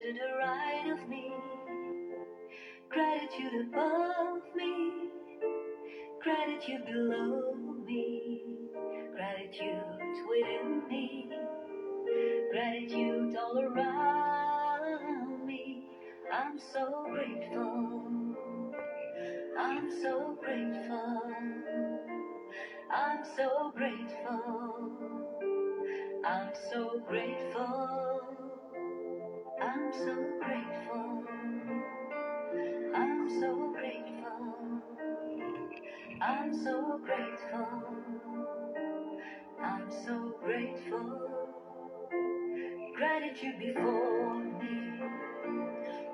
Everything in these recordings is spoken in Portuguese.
To the right of me, gratitude above me, gratitude below me, gratitude within me, gratitude all around me. I'm so grateful, I'm so grateful, I'm so grateful, I'm so grateful, I'm so grateful, I'm so grateful, I'm so grateful, I'm so grateful. Gratitude before me,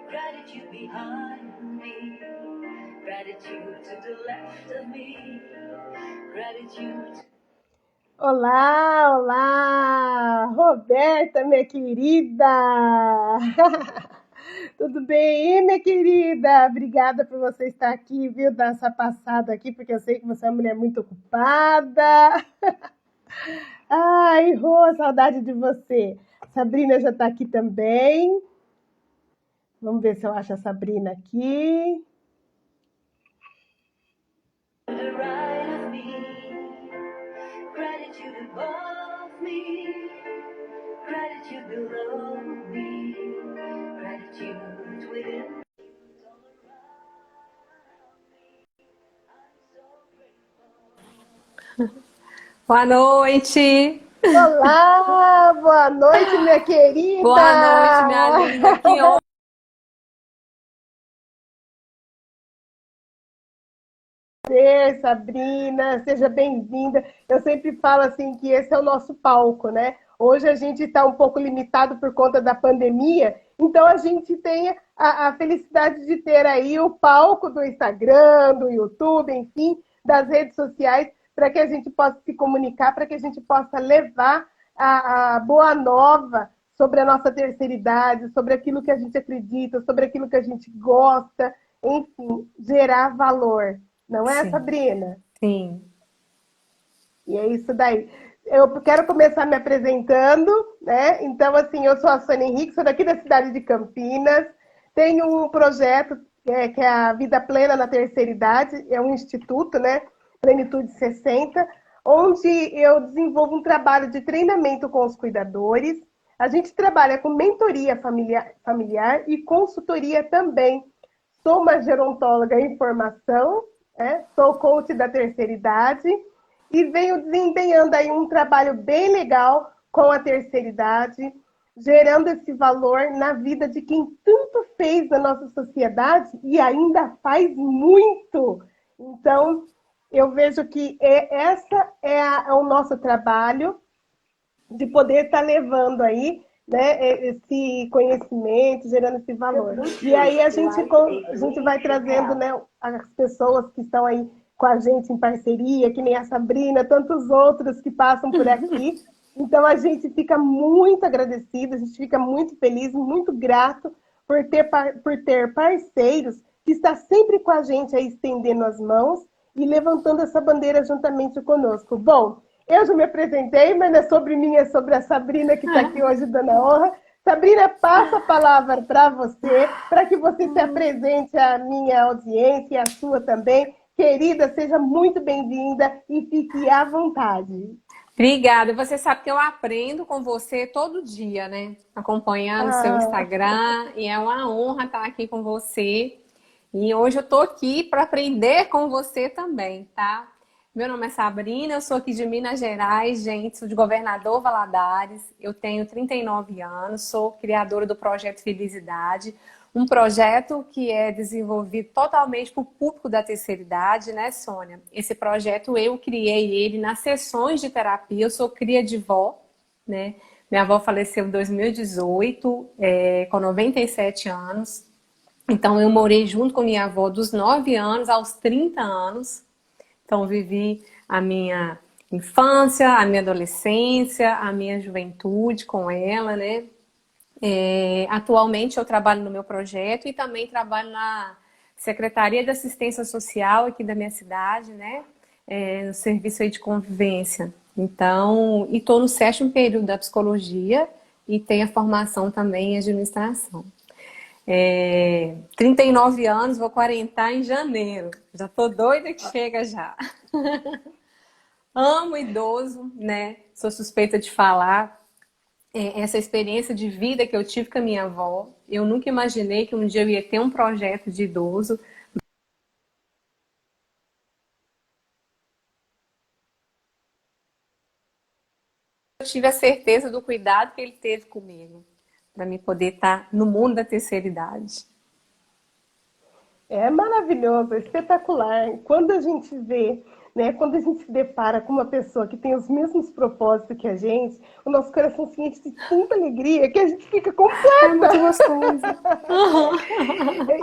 gratitude behind me, gratitude to the left of me, gratitude. Olá, olá! Roberta, minha querida! Tudo bem, minha querida? Obrigada por você estar aqui, viu? Dar essa passada aqui, porque eu sei que você é uma mulher muito ocupada. Ai, Rô, saudade de você. Sabrina já está aqui também. Vamos ver se eu acho a Sabrina aqui. Boa noite! Olá, boa noite, minha querida! Boa noite, minha linda! Que honra! Sabrina, seja bem-vinda. Eu sempre falo assim que esse é o nosso palco, né? Hoje a gente está um pouco limitado por conta da pandemia, então a gente tem a felicidade de ter aí o palco do Instagram, do YouTube, enfim, das redes sociais, para que a gente possa se comunicar, para que a gente possa levar a boa nova sobre a nossa terceira idade, sobre aquilo que a gente acredita, sobre aquilo que a gente gosta, enfim, gerar valor. Não é, Sim, Sabrina? sim. E é isso daí. Eu quero começar me apresentando, né? Então, assim, eu sou a Sônia Henrique, sou daqui da cidade de Campinas, tenho um projeto que é a Vida Plena na Terceira Idade, é um instituto, né? Plenitude 60, onde eu desenvolvo um trabalho de treinamento com os cuidadores. A gente trabalha com mentoria familiar e consultoria também. Sou uma gerontóloga em formação, né? Sou coach da terceira idade e venho desempenhando aí um trabalho bem legal com a terceira idade, gerando esse valor na vida de quem tanto fez na nossa sociedade e ainda faz muito. Então, eu vejo que é o nosso trabalho de poder estar levando aí, né, esse conhecimento, gerando esse valor. E aí a gente vai trazendo, né, as pessoas que estão aí com a gente em parceria, que nem a Sabrina, tantos outros que passam por aqui. Então a gente fica muito agradecida, a gente fica muito feliz, muito grato por ter parceiros que está sempre com a gente aí estendendo as mãos e levantando essa bandeira juntamente conosco. Bom, eu já me apresentei, mas não é sobre mim, é sobre a Sabrina que está aqui hoje dando a honra. Sabrina, passo a palavra para você, para que você se apresente à minha audiência e à sua também. Querida, seja muito bem-vinda e fique à vontade. Obrigada. Você sabe que eu aprendo com você todo dia, né? Acompanhando seu Instagram, e é uma honra estar aqui com você. E hoje eu tô aqui para aprender com você também, tá? Meu nome é Sabrina, eu sou aqui de Minas Gerais, gente, sou de Governador Valadares. Eu tenho 39 anos, sou criadora do projeto Felicidade, um projeto que é desenvolvido totalmente para o público da terceira idade, né, Sônia? Esse projeto eu criei ele nas sessões de terapia, eu sou cria de vó, né? Minha avó faleceu em 2018, com 97 anos. Então, eu morei junto com minha avó dos 9 anos aos 30 anos. Então, vivi a minha infância, a minha adolescência, a minha juventude com ela, né? Atualmente, eu trabalho no meu projeto e também trabalho na Secretaria de Assistência Social aqui da minha cidade, né? No serviço aí de convivência. Então, e estou no 7º período da psicologia e tenho a formação também em administração. 39 anos, vou 40 em janeiro. Já tô doida que chega já. Amo idoso, né? Sou suspeita de falar. Essa experiência de vida que eu tive com a minha avó, eu nunca imaginei que um dia eu ia ter um projeto de idoso. Eu tive a certeza do cuidado que ele teve comigo, para mim poder estar no mundo da terceira idade. É maravilhoso, é espetacular. Quando a gente vê, né, quando a gente se depara com uma pessoa que tem os mesmos propósitos que a gente, o nosso coração se enche de tanta alegria que a gente fica É muito completa. gostoso.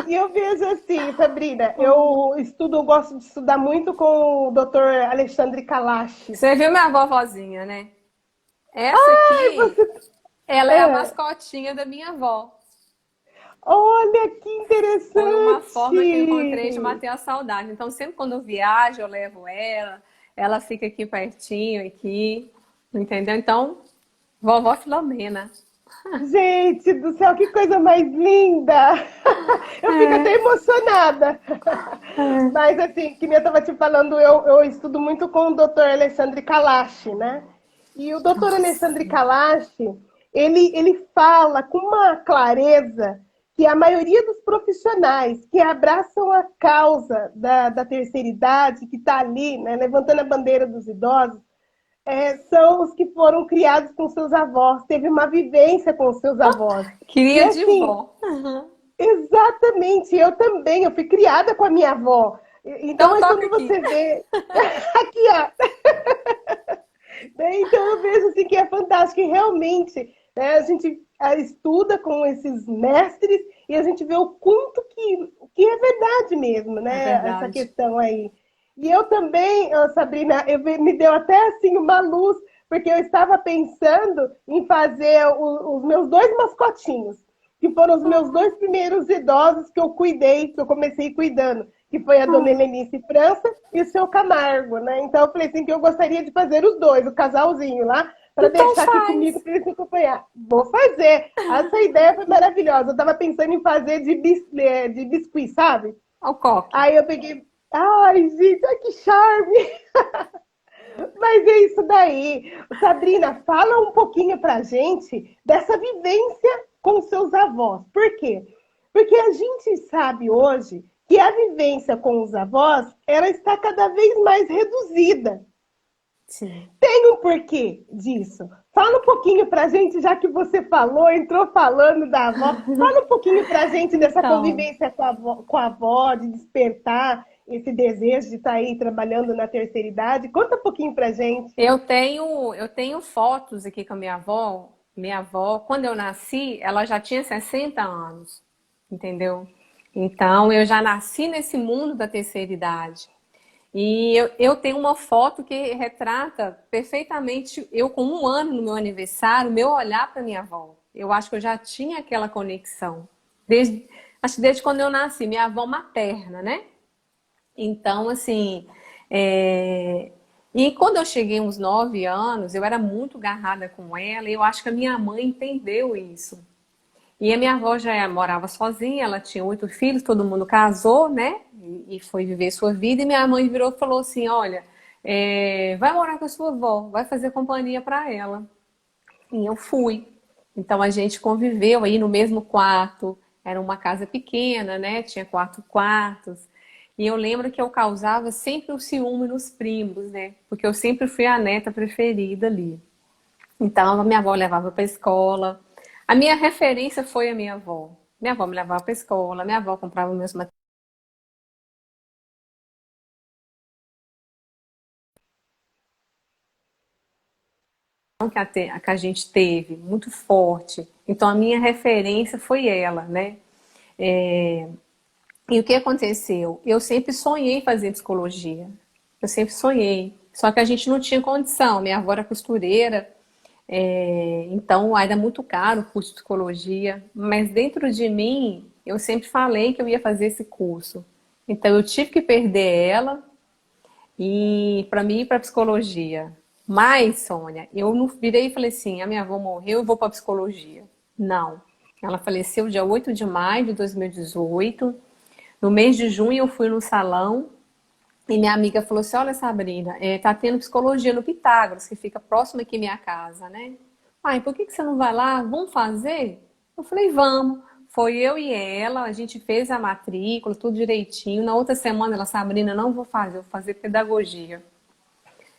E eu vejo assim, Sabrina, eu estudo, eu gosto de estudar muito com o Dr. Alexandre Kalash. Você viu minha vovozinha, né? Essa Ai, aqui, ela é a é, mascotinha da minha avó. olha que Foi uma forma que eu encontrei de interessante! matar a saudade. Então, sempre quando eu viajo, eu levo ela fica aqui pertinho, aqui, entendeu? Então, vovó Filomena. Gente do céu, que coisa mais linda! Eu fico até emocionada. Mas assim, que nem eu estava te falando, eu estudo muito com o Dr. Alexandre Kalash, né? E o Dr. Alexandre Nossa. Kalash, ele fala com uma clareza que a maioria dos profissionais que abraçam a causa da terceira idade, que está ali, né, levantando a bandeira dos idosos, são os que foram criados com seus avós, teve uma vivência com os seus avós. E Queria de assim, vó. exatamente, eu também, eu fui criada com a minha avó. Então, Então, aí toca quando aqui. você vê. Aqui, ó. Né? Então, eu vejo assim, que é fantástico, e realmente, né, a gente estuda com esses mestres e a gente vê o quanto que é verdade mesmo, É né? Essa verdade. questão aí. E eu também, Sabrina, me deu até assim uma luz, porque eu estava pensando em fazer os meus dois mascotinhos, que foram os meus dois primeiros idosos que eu cuidei, que eu comecei cuidando, que foi a dona Helenice França e o seu Camargo, né? Então eu falei assim que eu gostaria de fazer os dois, o casalzinho lá, para Então deixar aqui comigo faz. para eles me acompanhar. Vou fazer. Essa ideia foi maravilhosa. Eu estava pensando em fazer de biscuit, sabe? Olha o coque. Aí eu peguei. Ai, gente, ai, que charme! Mas é isso daí. Sabrina, fala um pouquinho pra gente dessa vivência com seus avós. Por quê? Porque a gente sabe hoje que a vivência com os avós, ela está cada vez mais reduzida. Sim. Tem um porquê disso. Fala um pouquinho pra gente, já que você falou, entrou falando da avó. Fala um pouquinho pra gente dessa Então, convivência com a avó, de despertar esse desejo de estar aí trabalhando na terceira idade. Conta um pouquinho pra gente. eu tenho fotos aqui com a minha avó. Minha avó, quando eu nasci, ela já tinha 60 anos, entendeu? Então, eu já nasci nesse mundo da terceira idade. E eu tenho uma foto que retrata perfeitamente eu com 1 ano no meu aniversário, meu olhar para minha avó. Eu acho que eu já tinha aquela conexão. Acho que desde quando eu nasci, minha avó materna, né? Então, assim, e quando eu cheguei uns 9 anos, eu era muito agarrada com ela e eu acho que a minha mãe entendeu isso. E a minha avó já morava sozinha, ela tinha 8 filhos, todo mundo casou, né? E foi viver sua vida. E minha mãe virou e falou assim: Olha, vai morar com a sua avó, vai fazer companhia para ela. E eu fui. Então a gente conviveu aí no mesmo quarto. Era uma casa pequena, né? Tinha 4 quartos. E eu lembro que eu causava sempre o ciúme nos primos, né? Porque eu sempre fui a neta preferida ali. Então, a minha avó levava para a escola. A minha referência foi a minha avó. Minha avó me levava para a escola, minha avó comprava meus materiais que a gente teve, muito forte. Então, a minha referência foi ela, né? É, E o que aconteceu? Eu sempre sonhei em fazer psicologia. Eu sempre sonhei. Só que a gente não tinha condição. Minha avó era costureira, então era muito caro o curso de psicologia. Mas dentro de mim, eu sempre falei que eu ia fazer esse curso. Então eu tive que perder ela e para mim ir para psicologia. Mas, Sônia, eu não virei e falei assim: a minha avó morreu, eu vou para psicologia. Não. Ela faleceu dia 8 de maio de 2018. No mês de junho eu fui no salão e minha amiga falou assim, olha Sabrina, tá tendo psicologia no Pitágoras, que fica próximo aqui à minha casa, né? Ai, por que que você não vai lá? Vamos fazer? Eu falei, vamos. Foi eu e ela, a gente fez a matrícula, tudo direitinho. Na outra semana ela, Sabrina, não vou fazer pedagogia.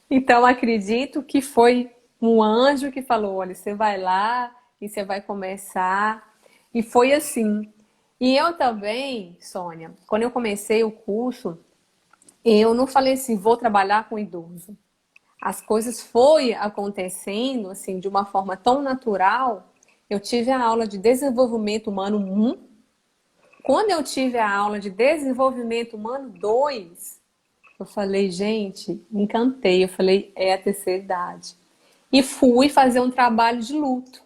Então acredito que foi um anjo que falou, olha, você vai lá e você vai começar. E foi assim. E eu também, Sônia, quando eu comecei o curso, eu não falei assim, vou trabalhar com idoso. As coisas foi acontecendo assim de uma forma tão natural. Eu tive a aula de desenvolvimento humano 1. Quando eu tive a aula de desenvolvimento humano 2, eu falei, gente, me encantei. Eu falei, é a terceira idade. E fui fazer um trabalho de luto,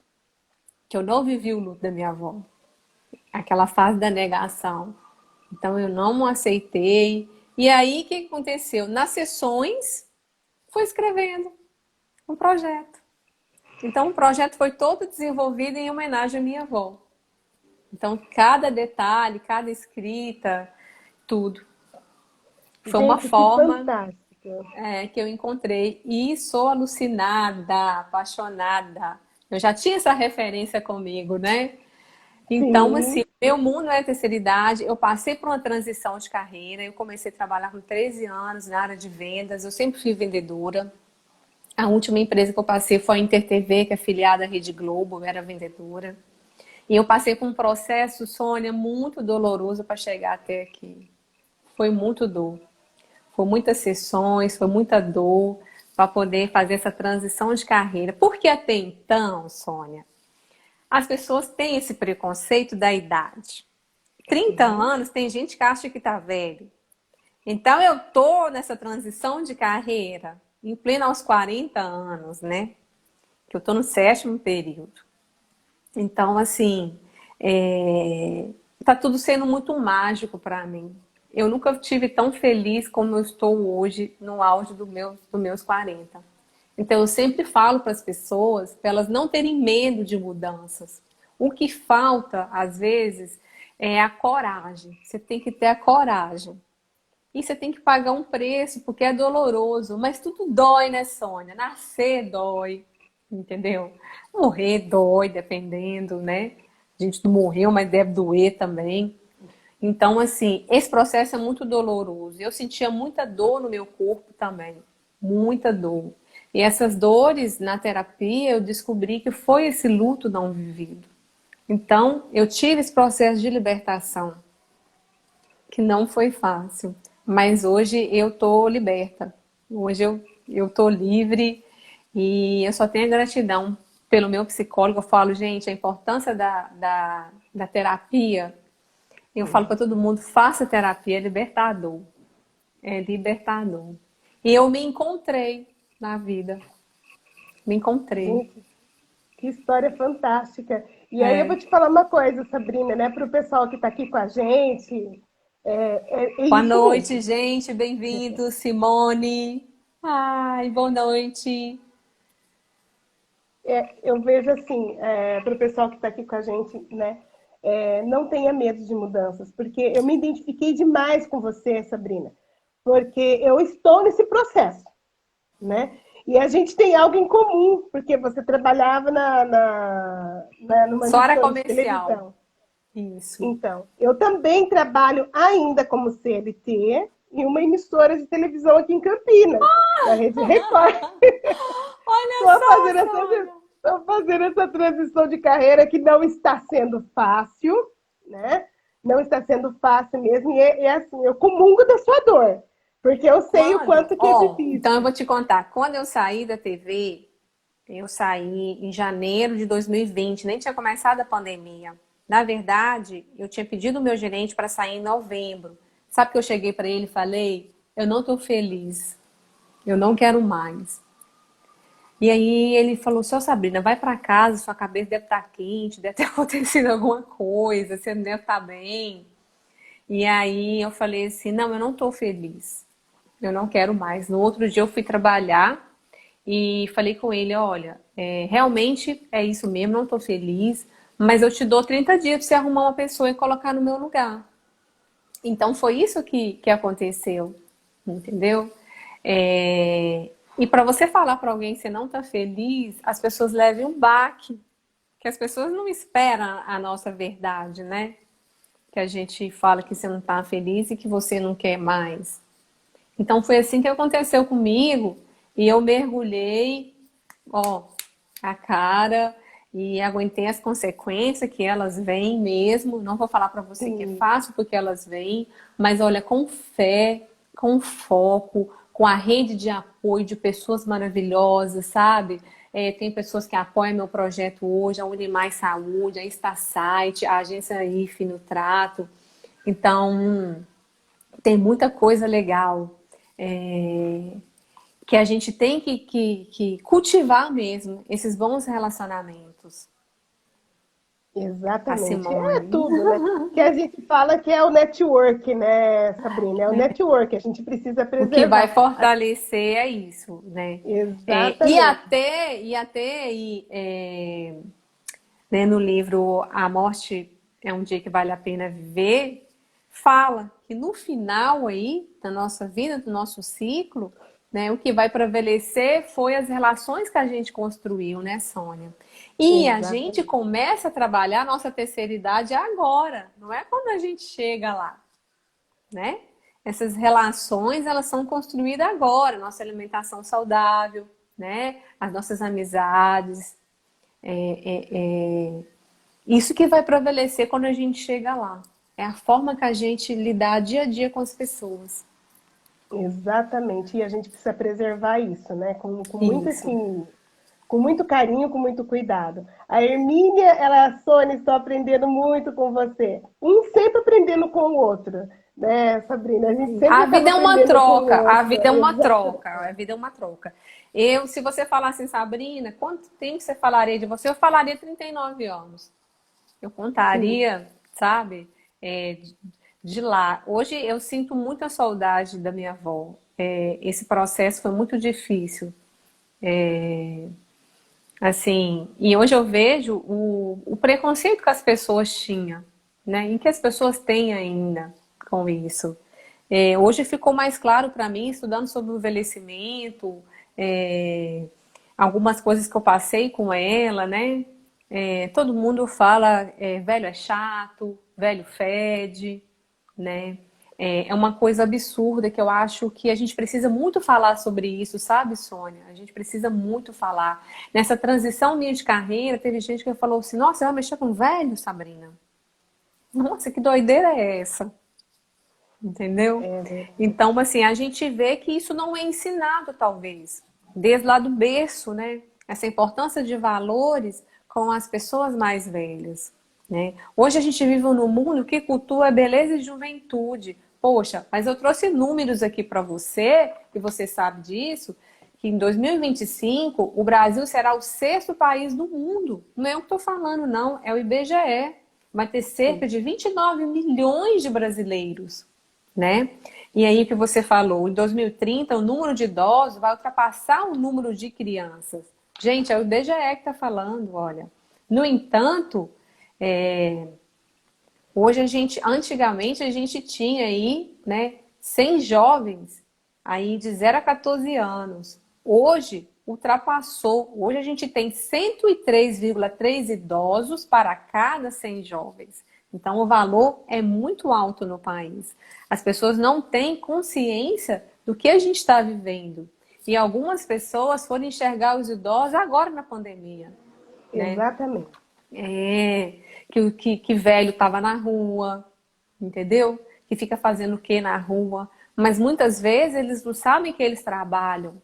que eu não vivi o luto da minha avó. Aquela fase da negação. Então eu não aceitei. E aí o que aconteceu? Nas sessões, fui escrevendo um projeto. Então o projeto foi todo desenvolvido em homenagem à minha avó. Então cada detalhe, cada escrita, tudo. Foi uma Gente, que forma fantástico. que eu encontrei e sou alucinada, apaixonada. Eu já tinha essa referência comigo, né? Então, assim, Sim. meu mundo é a terceira idade. Eu passei por uma transição de carreira. Eu comecei a trabalhar com 13 anos na área de vendas. Eu sempre fui vendedora. A última empresa que eu passei foi a InterTV, que é afiliada à Rede Globo. Eu era vendedora. E eu passei por um processo, Sônia, muito doloroso para chegar até aqui. Foi muito dor. Foi muitas sessões, foi muita dor para poder fazer essa transição de carreira. Porque até então, Sônia, as pessoas têm esse preconceito da idade. 30 Sim. anos, tem gente que acha que tá velho. Então eu tô nessa transição de carreira, em pleno aos 40 anos, né? Que eu tô no sétimo período. Então, assim, tá tudo sendo muito mágico para mim. Eu nunca estive tão feliz como eu estou hoje no auge dos meus 40. Então, eu sempre falo para as pessoas para elas não terem medo de mudanças. O que falta, às vezes, é a coragem. Você tem que ter a coragem. E você tem que pagar um preço, porque é doloroso. Mas tudo dói, né, Sônia? Nascer dói, entendeu? Morrer dói, dependendo, né? A gente não morreu, mas deve doer também. Então, assim, esse processo é muito doloroso. Eu sentia muita dor no meu corpo também. Muita dor. E essas dores na terapia, eu descobri que foi esse luto não vivido. Então, eu tive esse processo de libertação, que não foi fácil. Mas hoje eu tô liberta. Hoje eu tô livre e eu só tenho gratidão pelo meu psicólogo. Eu falo, gente, a importância da terapia. Eu falo para todo mundo, faça terapia, é libertador. É libertador. E eu me encontrei na vida. Me encontrei. Gente, que história fantástica. E aí eu vou É. te falar uma coisa, Sabrina, né? Para o pessoal que está aqui com a gente, é Boa isso noite, mesmo. gente. Bem-vindo, Simone. Ai, boa noite. Eu vejo assim, para o pessoal que está aqui com a gente, né? Não tenha medo de mudanças, porque eu me identifiquei demais com você, Sabrina, porque eu estou nesse processo, né? E a gente tem algo em comum, porque você trabalhava numa Só era emissora de comercial. televisão. Isso. Então, eu também trabalho ainda como CLT em uma emissora de televisão aqui em Campinas, na Rede Record. Olha Estou fazendo só, essa, Sônia. tô fazendo essa transição de carreira que não está sendo fácil, né? Não está sendo fácil mesmo. E é assim, eu comungo da sua dor, porque eu sei o Quando? quanto que é Ó, então eu difícil. vou te contar. Quando eu saí da TV, eu saí em janeiro de 2020, nem tinha começado a pandemia. Na verdade, eu tinha pedido o meu gerente para sair em novembro. Sabe que eu cheguei para ele e falei: eu não estou feliz, eu não quero mais. E aí ele falou: Seu Sabrina, vai para casa, sua cabeça deve estar quente, deve ter acontecido alguma coisa, você não deve estar bem. E aí eu falei assim: não, eu não estou feliz, eu não quero mais. No outro dia eu fui trabalhar e falei com ele: olha, realmente é isso mesmo, não estou feliz, mas eu te dou 30 dias para você arrumar uma pessoa e colocar no meu lugar. Então foi isso que aconteceu, entendeu? E para você falar para alguém que você não está feliz, as pessoas levem um baque, que as pessoas não esperam a nossa verdade, né? Que a gente fala que você não está feliz e que você não quer mais. Então foi assim que aconteceu comigo e eu mergulhei, ó, a cara e aguentei as consequências que elas vêm mesmo. Não vou falar para você que é Sim. fácil porque elas vêm, mas olha, com fé, com foco, com a rede de apoio de pessoas maravilhosas, sabe? Tem pessoas que apoiam meu projeto hoje, a Unimais Saúde, a InstaSite, a agência IFE no Trato. Então, tem muita coisa legal que a gente tem que cultivar mesmo, esses bons relacionamentos. A Exatamente. É Simone. tudo, né? Que a gente fala que é o network, né, Sabrina? É o network, a gente precisa O que vai preservar. fortalecer é isso, né? E Exatamente. até né, no livro A Morte é um Dia que Vale a Pena Viver, fala que no final aí da nossa vida, do nosso ciclo, né, o que vai prevalecer foi as relações que a gente construiu, né, Sônia? E a gente Exatamente. começa a trabalhar a nossa terceira idade agora, não é quando a gente chega lá, né? Essas relações, elas são construídas agora, nossa alimentação saudável, né? As nossas amizades, isso que vai prevalecer quando a gente chega lá. É a forma que a gente lidar dia a dia com as pessoas. Exatamente. E a gente precisa preservar isso, né? Com muito Isso. assim, com muito carinho, com muito cuidado. A Hermínia, ela, a Sônia, estou aprendendo muito com você. Um sempre aprendendo com o outro, né, Sabrina? A gente sempre A acaba vida é uma aprendendo com o troca, a outro. vida é uma Exatamente. troca, a vida é uma troca. Se você falar assim, Sabrina, quanto tempo você falaria de você? Eu falaria 39 anos. Eu Sim, contaria, sabe, de lá. Hoje eu sinto muita saudade da minha avó. Esse processo foi muito difícil. Assim, e hoje eu vejo o preconceito que as pessoas tinham, né? E que as pessoas têm ainda com isso. Hoje ficou mais claro para mim, estudando sobre o envelhecimento, é, algumas coisas que eu passei com ela, né? Todo mundo fala, velho é chato, velho fede, né? É uma coisa absurda que eu acho que a gente precisa muito falar sobre isso, sabe, Sônia? A gente precisa muito falar. Nessa transição minha de carreira, teve gente que falou assim: nossa, você vai mexer com velho, Sabrina? Nossa, que doideira é essa? Entendeu? é verdade. Então, assim, a gente vê que isso não é ensinado, talvez, desde lá do berço, né? Essa importância de valores com as pessoas mais velhas, né? Hoje a gente vive num mundo que cultua beleza e juventude. Poxa, mas eu trouxe números aqui para você, e você sabe disso, que em 2025 o Brasil será o sexto país do mundo. Não é eu que estou falando, não, é o IBGE. Vai ter cerca Sim. de 29 milhões de brasileiros, né? E aí que você falou, em 2030 o número de idosos vai ultrapassar o número de crianças. Gente, é o IBGE que está falando, olha. No entanto, é, hoje antigamente a gente tinha aí, né, 100 jovens aí de 0 a 14 anos. Hoje ultrapassou. Hoje a gente tem 103,3 idosos para cada 100 jovens. Então o valor é muito alto no país. As pessoas não têm consciência do que a gente está vivendo. E algumas pessoas foram enxergar os idosos agora na pandemia, né? Exatamente. É, que velho estava na rua, entendeu? Que fica fazendo o que na rua. Mas muitas vezes eles não sabem que eles trabalham,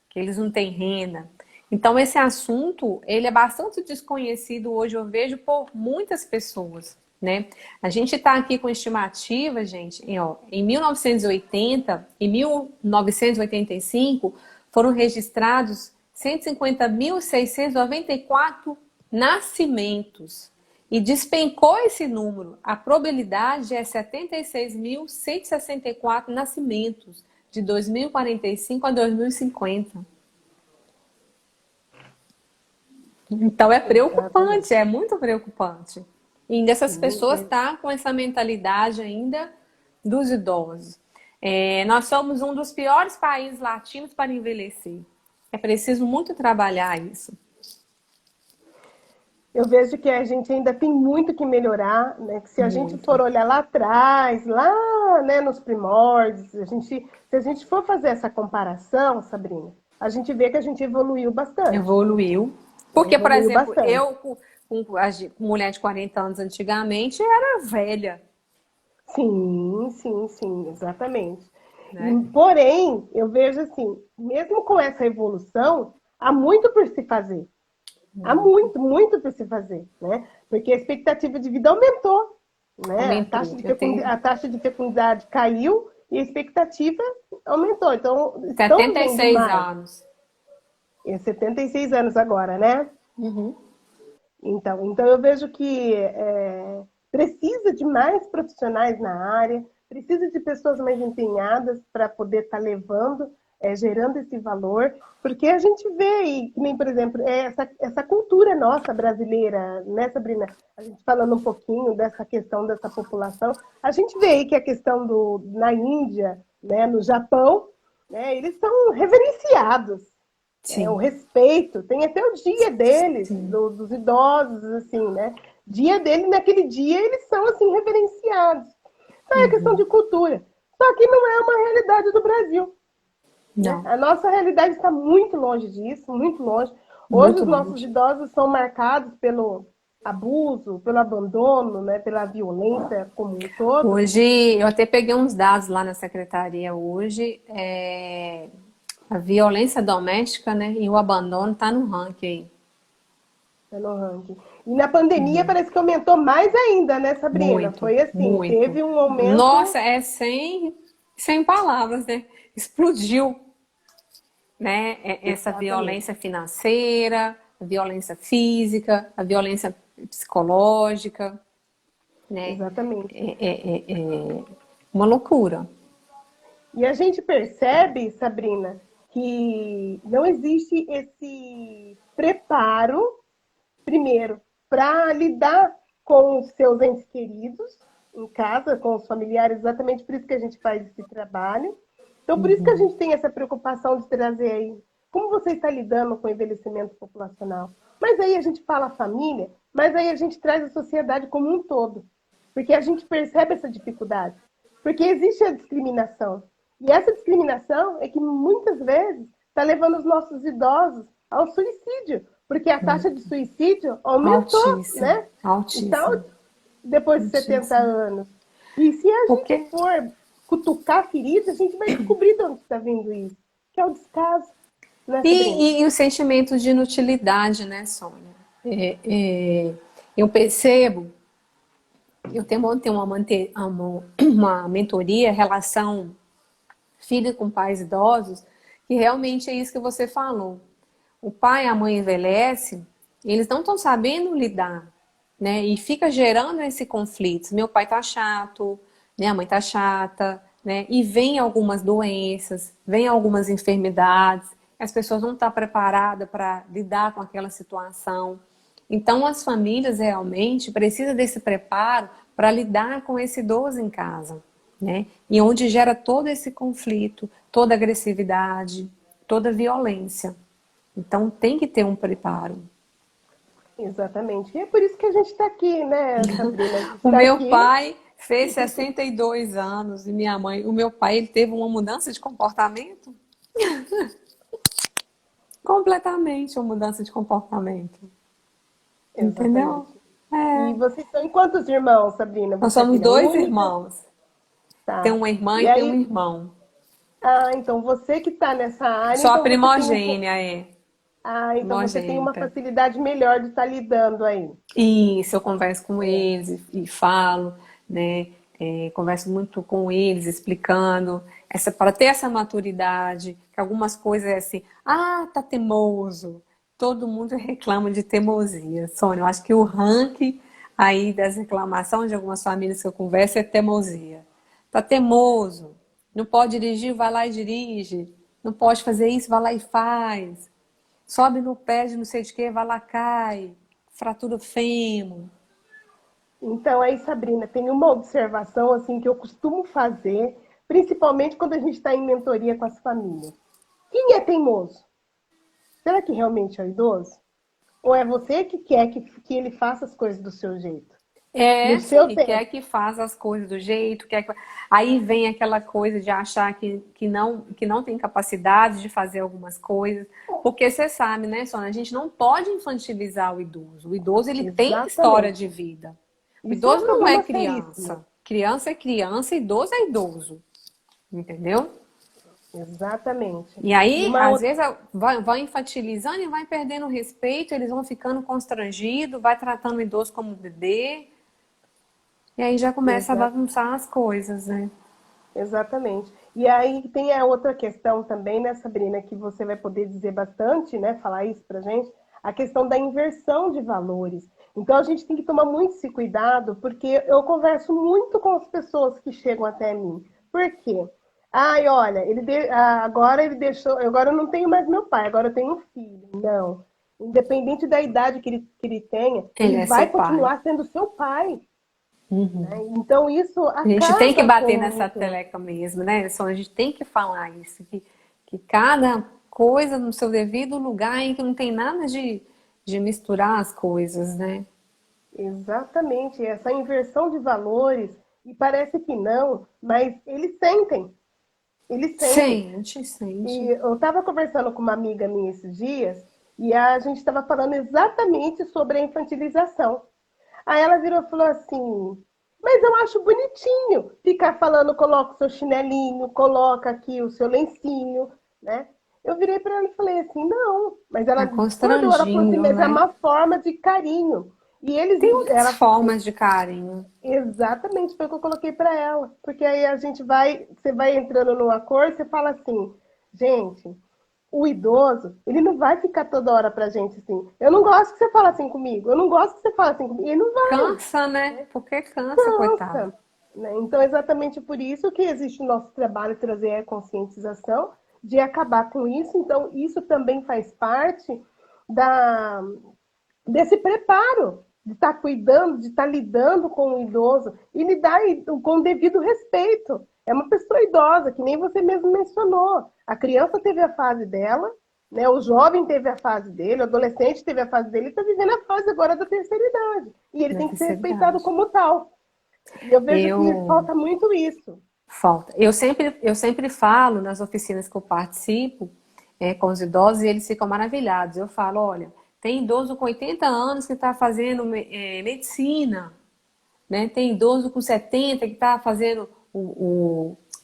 que eles não têm renda. Então esse assunto, ele é bastante desconhecido hoje, eu vejo, por muitas pessoas, né? A gente está aqui com estimativa, gente, em 1980 e 1985 foram registrados 150.694 nascimentos. E despencou esse número. A probabilidade é 76.164 nascimentos de 2045 a 2050. Então é Exatamente. preocupante, é muito preocupante. E ainda essas Sim, pessoas estão com essa mentalidade ainda dos idosos. Nós somos um dos piores países latinos para envelhecer. É preciso muito trabalhar isso. eu vejo que a gente ainda tem muito que melhorar, né? Que se a gente Muito. for olhar lá atrás, lá, né, nos primórdios, se a gente for fazer essa comparação, Sabrina, a gente vê que a gente evoluiu bastante, Evoluiu. né? Porque, por Evoluiu exemplo, bastante. eu com mulher de 40 anos antigamente era velha, Sim, sim, sim, exatamente. né? Porém, eu vejo assim, mesmo com essa evolução, há muito por se fazer. Há Muito. muito, muito por se fazer, né? Porque a expectativa de vida aumentou, né? Aumentou. Eu A tenho taxa de fecundidade caiu e a expectativa aumentou. Então, estão setenta e vivendo seis mais. anos. É 76 anos agora, né? Uhum. Então eu vejo que precisa de mais profissionais na área, precisa de pessoas mais empenhadas para poder estar levando, gerando esse valor, porque a gente vê aí, que nem, por exemplo, essa cultura nossa brasileira, né, Sabrina? A gente falando um pouquinho dessa questão dessa população, a gente vê aí que a questão na Índia, né, no Japão, né, eles são reverenciados, o Sim, respeito, tem até o dia deles, sim. dos idosos, assim, né? Dia dele, naquele dia, eles são, assim, reverenciados. Então, é questão Uhum. de cultura. Só que não é uma realidade do Brasil, né? Não, A nossa realidade está muito longe disso, muito longe. Hoje, muito os nossos longe. idosos são marcados pelo abuso, pelo abandono, né? Pela violência como um todo. Hoje, eu até peguei uns dados lá na secretaria hoje. A violência doméstica, né, e o abandono tá no ranking aí. No ranking. E na pandemia Uhum. parece que aumentou mais ainda, né, Sabrina? Muito, Foi assim, muito. teve um aumento. Nossa, é sem palavras, né? Explodiu, né? Essa Exatamente. violência financeira, a violência física, a violência psicológica, né? Exatamente. É uma loucura. E a gente percebe, Sabrina, que não existe esse preparo, primeiro, para lidar com os seus entes queridos em casa, com os familiares, exatamente por isso que a gente faz esse trabalho. Então, por isso que a Uhum. gente tem essa preocupação de trazer aí como você está lidando com o envelhecimento populacional. Mas aí a gente fala família, mas aí a gente traz a sociedade como um todo, porque a gente percebe essa dificuldade. Porque existe a discriminação. E essa discriminação é que muitas vezes está levando os nossos idosos ao suicídio, porque a taxa de suicídio aumentou, Altíssimo, né? Então, altíssimo, depois de 70 altíssimo. anos. E se a gente Porque for cutucar a ferida, a gente vai descobrir de onde está vindo isso, que é o descaso, né, Sabrina? E o sentimento de inutilidade, né, Sônia? Eu percebo, eu tenho uma mentoria, relação filho com pais idosos, que realmente é isso que você falou. O pai e a mãe envelhecem, eles não estão sabendo lidar, né? E fica gerando esse conflito. Meu pai tá chato, minha mãe tá chata, né? E vem algumas doenças, vem algumas enfermidades, as pessoas não estão preparadas para lidar com aquela situação. Então, as famílias realmente precisam desse preparo para lidar com esse idoso em casa, né? E onde gera todo esse conflito, toda agressividade, toda violência. Então, tem que ter um preparo. Exatamente. E é por isso que a gente está aqui, né, Sabrina? A gente O está meu aqui. pai fez 62 anos e minha mãe, o meu pai, ele teve uma mudança de comportamento completamente, uma mudança de comportamento. Entendeu? Exatamente. E vocês são em quantos irmãos, Sabrina? Nós Você é somos filha dois única? irmãos. Tem Tá. uma irmã E e tem um aí, irmão. então você que está nessa área, Sou a então você tem primogênia, é. então você tem uma Primogênita. facilidade melhor de estar lidando aí. Isso, eu converso com É, eles e falo, né? Converso muito com eles, explicando para ter essa maturidade, que algumas coisas é assim, tá teimoso. Todo mundo reclama de teimosia. Sônia, eu acho que o ranking aí das reclamações de algumas famílias que eu converso é teimosia. Tá teimoso, não pode dirigir, vai lá e dirige. Não pode fazer isso, vai lá e faz. sobe no pé de não sei de que, vai lá, cai, fratura o fêmur. Então, aí, Sabrina, tem uma observação assim que eu costumo fazer, principalmente quando a gente está em mentoria com as famílias. Quem é teimoso? Será que realmente é o idoso? Ou é você que quer que ele faça as coisas do seu jeito? No É, seu que tempo. quer que faz as coisas do jeito, aí vem aquela coisa de achar que não tem capacidade de fazer algumas coisas, porque você sabe, né, Sônia, a gente não pode infantilizar o idoso. O idoso, ele tem história Exatamente. de vida. O Isso é um idoso não é problema seríssimo. criança. Criança é criança, idoso é idoso. Entendeu? Exatamente. E E aí, uma às outra. vezes, vai infantilizando e vai perdendo o respeito, eles vão ficando constrangidos, vai tratando o idoso como bebê. E aí já começa a Exa- bagunçar as coisas, né? Exatamente. E aí tem a outra questão também, né, Sabrina, que você vai poder dizer bastante, né, falar isso pra gente, a questão da inversão de valores. Então a gente tem que tomar muito esse cuidado, porque eu converso muito com as pessoas que chegam até mim. Por quê? Ai, olha, agora ele deixou, agora eu não tenho mais meu pai, agora eu tenho um filho. Não. Independente da idade que ele tenha, Ele ele é seu vai pai. continuar sendo seu pai. Né? Uhum. Então isso A gente tem que acaba com bater nessa muito. teleca mesmo, né? Só a gente tem que falar isso, que cada coisa no seu devido lugar e que não tem nada de misturar as coisas, né? Exatamente, essa inversão de valores, e parece que não, mas eles sentem, eles sentem. Sente, E sente. eu estava conversando com uma amiga minha esses dias, e a gente estava falando exatamente sobre a infantilização. Aí ela virou e falou assim, mas eu acho bonitinho ficar falando, coloca o seu chinelinho, coloca aqui o seu lencinho, né? Eu virei para ela e falei assim, não, mas ela Tá discordou, ela falou assim, constrangindo, mas é né? uma forma de carinho. E Tem eles, outras ela, formas de carinho. exatamente, foi o que eu coloquei para ela. Porque aí a gente vai, você vai entrando num acordo, você fala assim, gente, o idoso, ele não vai ficar toda hora pra gente assim. Eu não gosto que você fale assim comigo, eu não gosto que você fale assim comigo. Ele não vai, Cansa, né? né? Porque cansa, coitado. Cansa. Né? Então, exatamente por isso que existe o nosso trabalho trazer a conscientização de acabar com isso. Então, isso também faz parte da, desse preparo de estar cuidando, de estar lidando com o idoso e lidar com o devido respeito. É uma pessoa idosa, que nem você mesmo mencionou. A criança teve a fase dela, né? O jovem teve a fase dele, o adolescente teve a fase dele, e está vivendo a fase agora da terceira idade. E ele Da tem que ser terceira respeitado idade. como tal. E eu vejo que Eu falta muito isso. Falta. Eu sempre falo nas oficinas que eu participo, com os idosos e eles ficam maravilhados. Eu falo, olha, tem idoso com 80 anos que está fazendo medicina, né? Tem idoso com 70 que está fazendo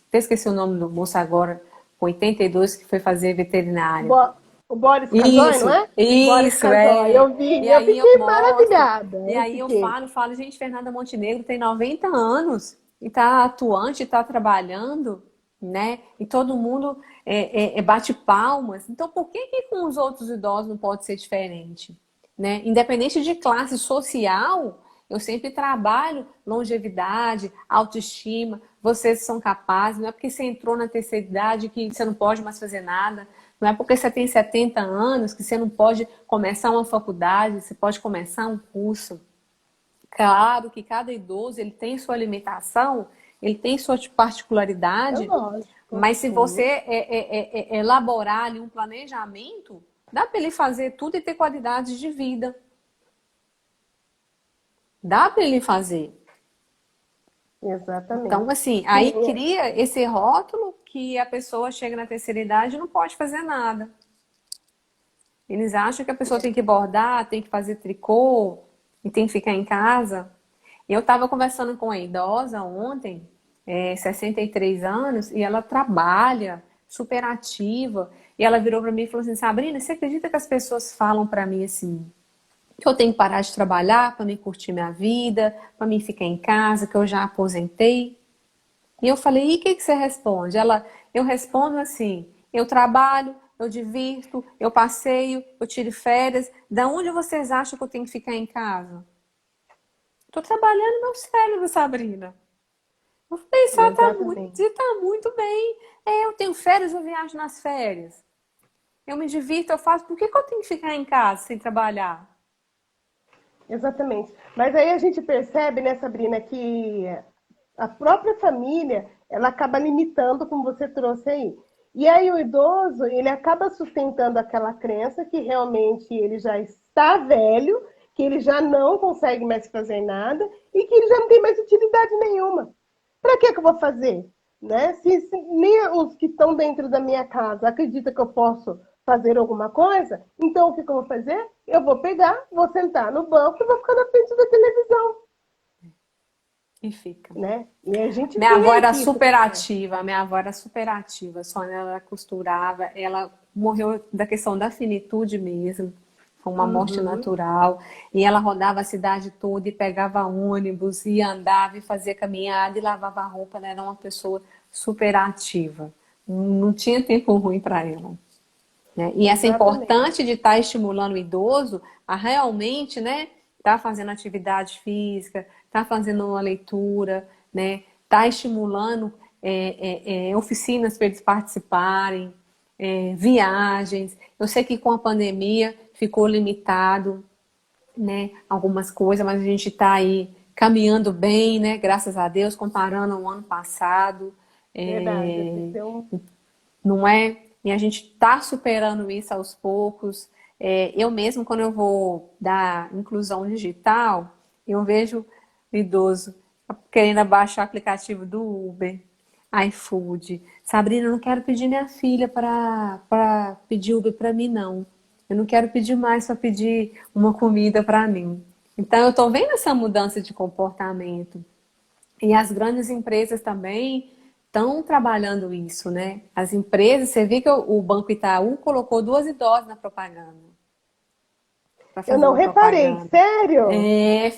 até esqueci o nome do moço agora, com 82 que foi fazer veterinária. O Boris Casoy, não Isso, é? Boris isso, Casoy, é. eu vi, E eu aí eu fiquei mostro, maravilhada. e Eu aí eu fiquei. falo, gente, Fernanda Montenegro tem 90 anos e tá atuante, tá trabalhando, né? E todo mundo bate palmas. Então, por que que com os outros idosos não pode ser diferente? Né? Independente de classe social, eu sempre trabalho longevidade, autoestima. Vocês são capazes, não é porque você entrou na terceira idade que você não pode mais fazer nada. Não é porque você tem 70 anos que você não pode começar uma faculdade, você pode começar um curso. Claro que cada idoso ele tem sua alimentação, ele tem sua É particularidade, lógico, mas se você sim. elaborar ali um planejamento, dá para ele fazer tudo e ter qualidade de vida. Dá para ele fazer. Então, Exatamente. assim, aí Sim, cria esse rótulo que a pessoa chega na terceira idade e não pode fazer nada. Eles acham que a pessoa tem que bordar, tem que fazer tricô e tem que ficar em casa. Eu estava conversando com uma idosa ontem, 63 anos, e ela trabalha, super ativa. E ela virou para mim e falou assim: Sabrina, você acredita que as pessoas falam para mim assim, que eu tenho que parar de trabalhar para me curtir minha vida, para mim ficar em casa, que eu já aposentei? E eu falei, e o que que você responde? Eu respondo assim, eu trabalho, eu divirto, eu passeio, eu tiro férias. Da onde vocês acham que eu tenho que ficar em casa? Estou trabalhando meu cérebro, Sabrina. Eu falei, exatamente. você tá muito bem. Eu tenho férias, eu viajo nas férias. eu me divirto, eu faço, por que que eu tenho que ficar em casa sem trabalhar? Exatamente. Mas aí a gente percebe, né, Sabrina, que a própria família, ela acaba limitando, como você trouxe aí. E aí o idoso, ele acaba sustentando aquela crença que realmente ele já está velho, que ele já não consegue mais fazer nada e que ele já não tem mais utilidade nenhuma. Para que eu vou fazer? Né? Se nem os que estão dentro da minha casa acreditam que eu posso fazer alguma coisa, então o que eu vou fazer? Eu vou pegar, vou sentar no banco e vou ficar na frente da televisão. E fica. Né? E a gente Minha avó vê era que isso super acontece. ativa, minha avó era super ativa, Sônia, ela costurava, ela morreu da questão da finitude mesmo, foi uma morte Uhum, natural, e ela rodava a cidade toda e pegava ônibus, e andava e fazia caminhada e lavava roupa, ela era uma pessoa super ativa, não tinha tempo ruim para ela. Né? E essa exatamente. importante de estar estimulando o idoso a realmente, né, estar fazendo atividade física, estar fazendo uma leitura, né, estar estimulando oficinas para eles participarem, viagens. Eu sei que com a pandemia ficou limitado, né, algumas coisas, mas a gente está aí caminhando bem, né, graças a Deus, comparando ao ano passado. Verdade. É, não é? E a gente está superando isso aos poucos. Eu mesmo, quando eu vou dar inclusão digital, eu vejo o idoso querendo baixar o aplicativo do Uber, iFood. Sabrina, eu não quero pedir minha filha para pedir Uber para mim, não. Eu não quero pedir mais para pedir uma comida para mim. Então, eu estou vendo essa mudança de comportamento. E as grandes empresas também estão trabalhando isso, né? As empresas, você vê que o Banco Itaú colocou duas idosas na propaganda, para Eu fazer não uma reparei, propaganda. sério?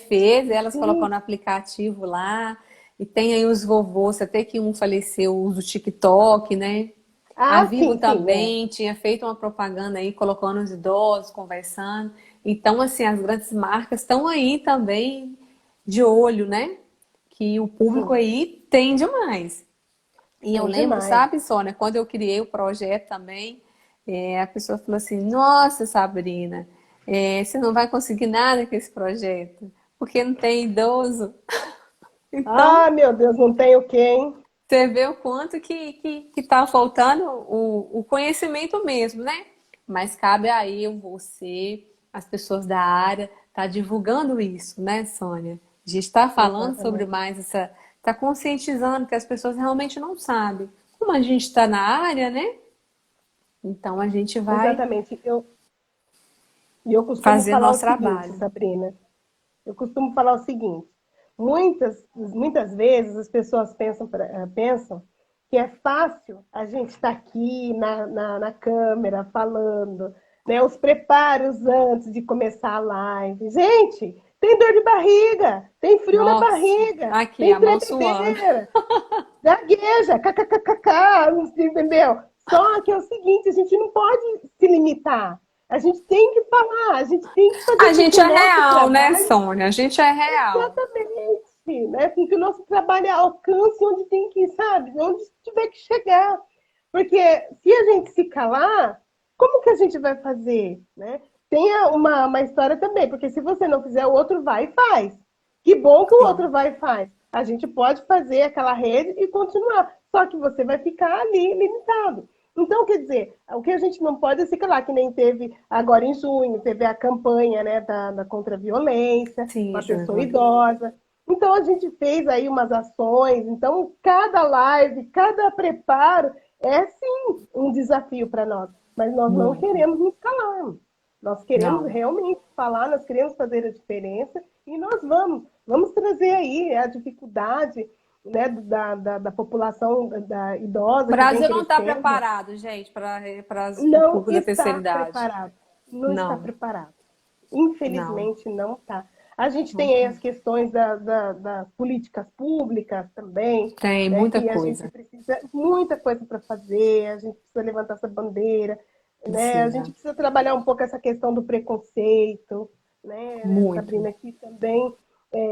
Fez, elas colocou no Sim. aplicativo lá, e tem aí os vovôs, até que um faleceu, usa o TikTok, né? A Ah, Vivo sim, sim, é. também tinha feito uma propaganda aí, colocando os idosos, conversando. Então, assim, as grandes marcas estão aí também de olho, né? Que o público Sim, aí tem demais. E eu tem lembro, demais. sabe, Sônia, quando eu criei o projeto também, a pessoa falou assim: Nossa, Sabrina, você não vai conseguir nada com esse projeto, porque não tem idoso. Então, Ah, meu Deus, não tem o quê, hein? você vê o quanto que tá faltando o conhecimento mesmo, né? Mas cabe aí você, as pessoas da área, tá divulgando isso, né, Sônia? A gente está falando sobre Exatamente. mais tá conscientizando que as pessoas realmente não sabem. Como a gente está na área, né? Então a gente vai Exatamente. E eu costumo fazer falar nosso o seguinte, trabalho. Sabrina. Eu costumo falar o seguinte: muitas vezes as pessoas pensam que é fácil a gente estar aqui na câmera falando, né, os preparos antes de começar a live. Gente, tem dor de barriga, tem frio na Nossa, barriga, aqui tem a mão suando. tremedeira, gagueja, kkkk, entendeu? Só que é o seguinte, a gente não pode se limitar. A gente tem que falar, a gente tem que fazer A com que gente o é nosso real, né, trabalho, Sônia? A gente é real. exatamente, né, com que o nosso trabalho alcance onde tem que ir, sabe? Onde tiver que chegar. Porque se a gente se calar, como que a gente vai fazer, né? Tem uma história também, porque se você não fizer, o outro vai e faz. Que bom que o outro Sim. vai e faz. A gente pode fazer aquela rede e continuar, só que você vai ficar ali limitado. Então, quer dizer, o que a gente não pode é se calar, que nem teve agora em junho, teve a campanha, né, da contra a violência, Sim, uma pessoa Júlia. idosa. Então, a gente fez aí umas ações. Então, cada live, cada preparo é, sim, um desafio para nós. Mas nós não Muito. queremos nos calar. Nós queremos Não. realmente falar, nós queremos fazer a diferença e nós vamos trazer aí a dificuldade, né, da população da O idosa que vem Brasil não está crescendo. preparado, gente, para o Não público da terceira está idade. preparado. Não está Não, preparado. não, Infelizmente, não está. A gente não tem aí tá. as questões das políticas públicas também, Tem né, muita que a gente coisa. precisa muita coisa para fazer, a gente precisa levantar essa bandeira, né, a gente Precisa. precisa trabalhar um pouco essa questão do preconceito, né, Muito. Sabrina, que também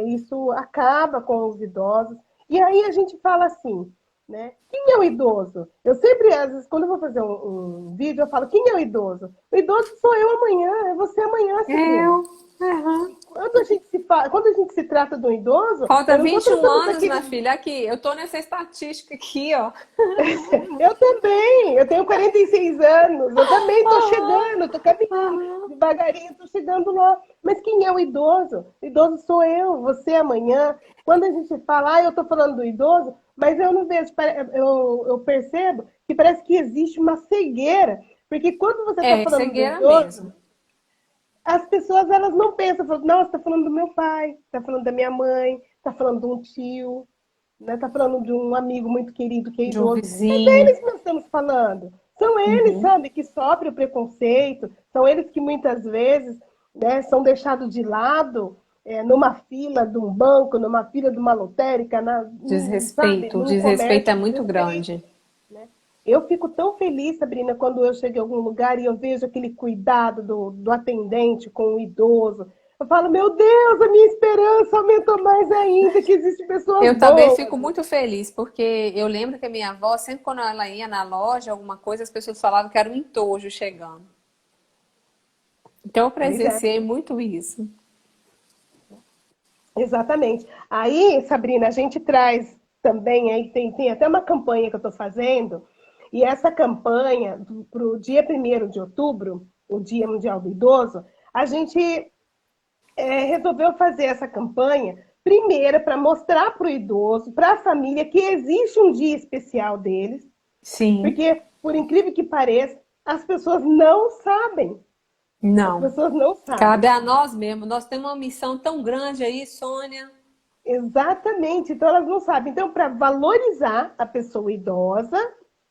isso acaba com os idosos. E aí a gente fala assim, né? Quem é o idoso? Eu sempre, às vezes, quando eu vou fazer um vídeo, eu falo, quem é o idoso? O idoso sou eu amanhã, é você amanhã, Sabrina. Eu. Uhum. Quando a gente se trata de um idoso, Falta eu não estou 21 tratando anos, minha daquele. filha. Aqui, eu tô nessa estatística aqui, ó. Eu também, eu tenho 46 anos, eu também estou Aham, chegando, estou caminhando, aham. devagarinho estou chegando lá. Mas quem é o idoso? O idoso sou eu, você amanhã. Quando a gente fala, eu estou falando do idoso, mas eu não vejo, eu percebo que parece que existe uma cegueira, porque quando você está É, falando do cegueira idoso, mesmo. as pessoas elas não pensam, falam, nossa, está falando do meu pai, está falando da minha mãe, está falando de um tio, né? Tá falando de um amigo muito querido que é De um idoso. É vizinho. deles que nós estamos falando. São eles, Uhum. sabe, que sofrem o preconceito, são eles que muitas vezes, né, são deixados de lado numa fila de um banco, numa fila de uma lotérica, sabe, Desrespeito. O num desrespeito é comércio de muito respeito. grande. Né? Eu fico tão feliz, Sabrina, quando eu chego em algum lugar e eu vejo aquele cuidado do atendente com o idoso. Eu falo, meu Deus, a minha esperança aumentou mais ainda, que existem pessoas Eu também boas. fico muito feliz, porque eu lembro que a minha avó, sempre quando ela ia na loja, alguma coisa, as pessoas falavam que era um entojo chegando. Então eu Pois é, presenciei muito isso. exatamente. Aí, Sabrina, a gente traz também, aí tem até uma campanha que eu estou fazendo, e essa campanha, para o dia 1º de outubro, o Dia Mundial do Idoso, a gente resolveu fazer essa campanha, primeiro, para mostrar para o idoso, para a família, que existe um dia especial deles, Sim. porque, por incrível que pareça, as pessoas não sabem. As Não. pessoas não sabem. Cabe a nós mesmos. Nós temos uma missão tão grande aí, Sônia. Exatamente, então elas não sabem. Então, para valorizar a pessoa idosa,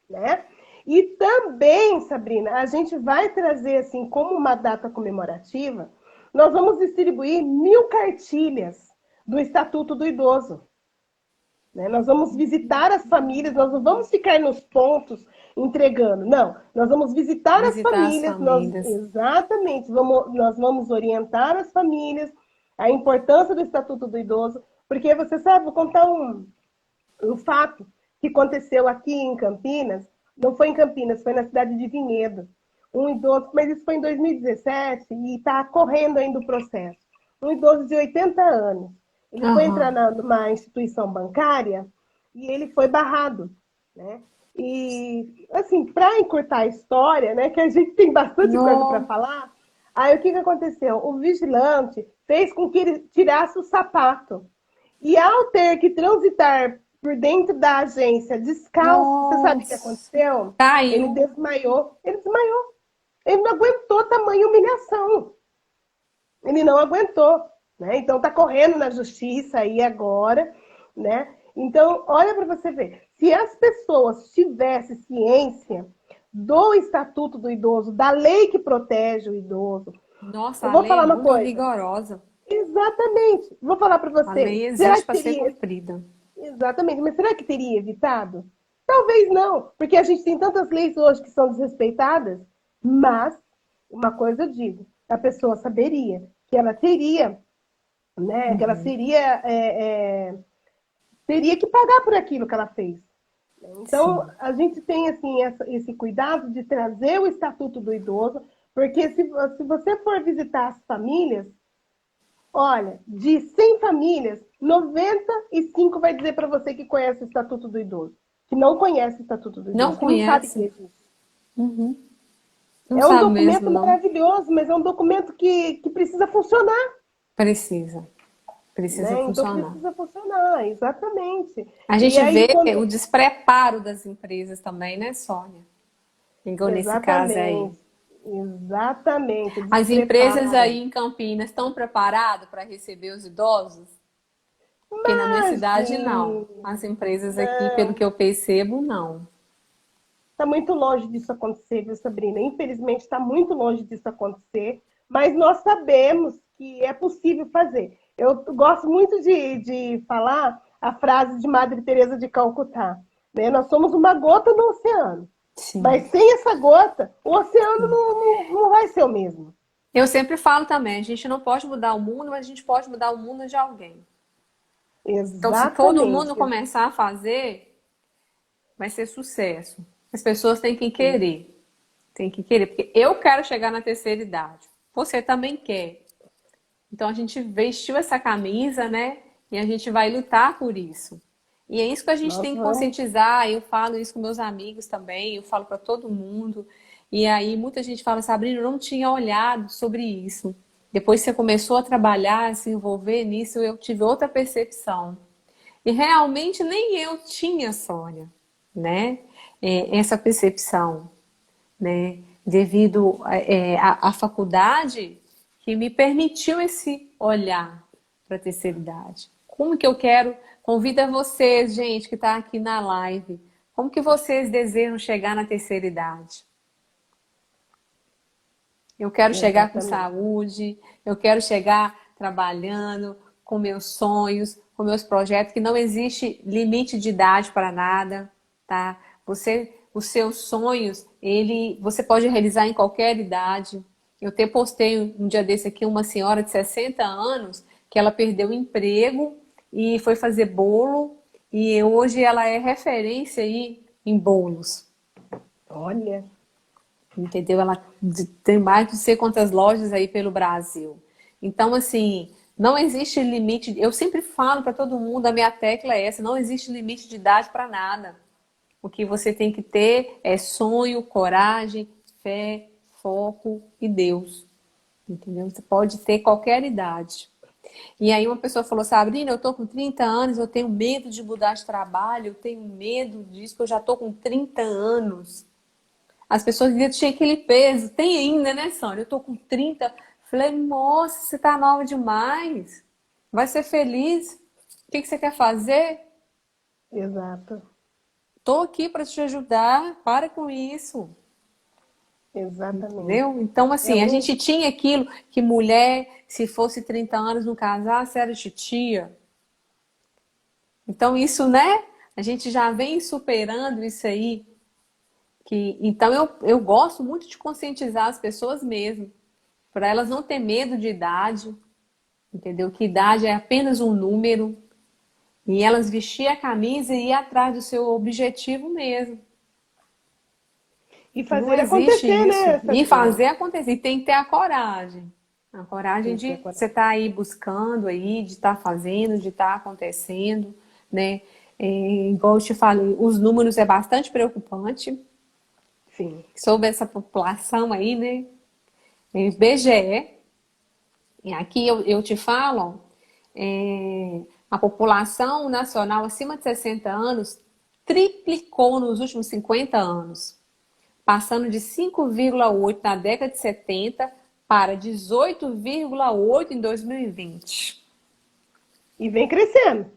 né? E também, Sabrina, a gente vai trazer, assim, como uma data comemorativa, nós vamos distribuir 1.000 cartilhas do Estatuto do Idoso. Né? Nós vamos visitar as famílias, nós não vamos ficar nos pontos entregando, não. Nós vamos visitar as Visitar as famílias, famílias. exatamente, nós vamos orientar as famílias, a importância do Estatuto do Idoso, porque você sabe, vou contar um fato que aconteceu aqui em Campinas, não foi em Campinas, foi na cidade de Vinhedo. Um idoso, mas isso foi em 2017 e está correndo ainda o processo. Um idoso de 80 anos. Ele foi entrar Aham. numa instituição bancária e ele foi barrado, né? E, assim, para encurtar a história, né, que a gente tem bastante coisa para No... falar, aí o que aconteceu? O vigilante fez com que ele tirasse o sapato. E ao ter que transitar por dentro da agência descalço, você sabe o que Nossa. aconteceu? Ele Caiu. desmaiou. Ele desmaiou. Ele não aguentou tamanha humilhação. Ele não aguentou. Né? Então está correndo na justiça aí agora. Né? Então, olha para você ver. Se as pessoas tivessem ciência do Estatuto do Idoso, da lei que protege o idoso, Nossa, eu a vou lei é falar uma muito coisa. rigorosa. Exatamente. Vou falar para A você. lei Será existe que para ser teria cumprida. Exatamente, mas será que teria evitado? Talvez não, porque a gente tem tantas leis hoje que são desrespeitadas, mas uma coisa eu digo, a pessoa saberia que ela teria, né, que ela Uhum. teria que pagar por aquilo que ela fez. Então, Sim. a gente tem assim esse cuidado de trazer o Estatuto do Idoso, porque se você for visitar as famílias, olha, de 100 famílias, 95 vai dizer para você que conhece o Estatuto do Idoso, que não conhece o Estatuto do Não Idoso, que não sabe que conhece? existe. Uhum. Não É um sabe mesmo, documento não. maravilhoso, mas é um documento que precisa funcionar, Precisa. Precisa né? Então funcionar. precisa funcionar, exatamente. A E gente aí vê quando o despreparo das empresas também, né, Sônia? Igual nesse caso aí. exatamente, exatamente, As empresas aí despreparo. em Campinas estão preparadas para receber os idosos? Porque na minha cidade, não. Imagina, As empresas aqui, pelo não. que eu percebo, não. Está muito longe disso acontecer, viu, Sabrina? Infelizmente, está muito longe disso acontecer, mas nós sabemos que é possível fazer. Eu gosto muito de falar a frase de Madre Teresa de Calcutá, né? Nós somos uma gota no oceano, Sim, mas sem essa gota, o oceano sim. não vai ser o mesmo. Eu sempre falo também, a gente não pode mudar o mundo, mas a gente pode mudar o mundo de alguém. Então, se todo mundo Exatamente, começar a fazer, vai ser sucesso. As pessoas têm que querer. Tem que querer, porque eu quero chegar na terceira idade. Você também quer. Então a gente vestiu essa camisa, né? E a gente vai lutar por isso. E é isso que a gente Nós tem que vamos. conscientizar. Eu falo isso com meus amigos também, eu falo para todo mundo. E aí muita gente fala, Sabrina, eu não tinha olhado sobre isso. Depois que você começou a trabalhar, a se envolver nisso, eu tive outra percepção. E realmente nem eu tinha, Sônia, né? Essa percepção, né? Devido à faculdade que me permitiu esse olhar para a terceira idade. Como que eu quero? Convido a vocês, gente, que está aqui na live. Como que vocês desejam chegar na terceira idade? Eu quero chegar com Exatamente. saúde, eu quero chegar trabalhando, com meus sonhos, com meus projetos, que não existe limite de idade para nada, tá? Os seus sonhos, você pode realizar em qualquer idade. Eu até postei um dia desse aqui uma senhora de 60 anos que ela perdeu o emprego e foi fazer bolo e hoje ela é referência aí em bolos. Olha, Entendeu? Ela tem mais de não sei quantas lojas aí pelo Brasil. Então, assim, não existe limite. Eu sempre falo para todo mundo, a minha tecla é essa: não existe limite de idade para nada. O que você tem que ter é sonho, coragem, fé, foco e Deus. Entendeu? Você pode ter qualquer idade. E aí uma pessoa falou, Sabrina, eu tô com 30 anos, eu tenho medo de mudar de trabalho, eu tenho medo disso, que eu já tô com 30 anos. As pessoas diziam que tinha aquele peso. Tem ainda, né, Sônia? Eu tô com 30. Falei, moça, você tá nova demais. Vai ser feliz. O que você quer fazer? exato, Tô aqui para te ajudar. Para com isso. exatamente. Entendeu? Então, É assim, a um, gente tinha aquilo que mulher, se fosse 30 anos não casasse, era titia. Então, isso, né? A gente já vem superando isso aí. Então, eu gosto muito de conscientizar as pessoas mesmo. Para elas não ter medo de idade, entendeu? Que idade é apenas um número. E elas vestir a camisa e ir atrás do seu objetivo mesmo. e Não fazer existe acontecer, isso. né, E Sabrina? fazer acontecer. E tem que ter a coragem. A coragem Tem que ter de agora. você estar aí buscando aí, de estar fazendo, de estar acontecendo, né? Igual eu te falei, os números é bastante preocupante Sim. sobre essa população aí, né? IBGE. E aqui eu te falo, a população nacional acima de 60 anos triplicou nos últimos 50 anos, passando de 5,8 na década de 70 para 18,8 em 2020. E vem crescendo,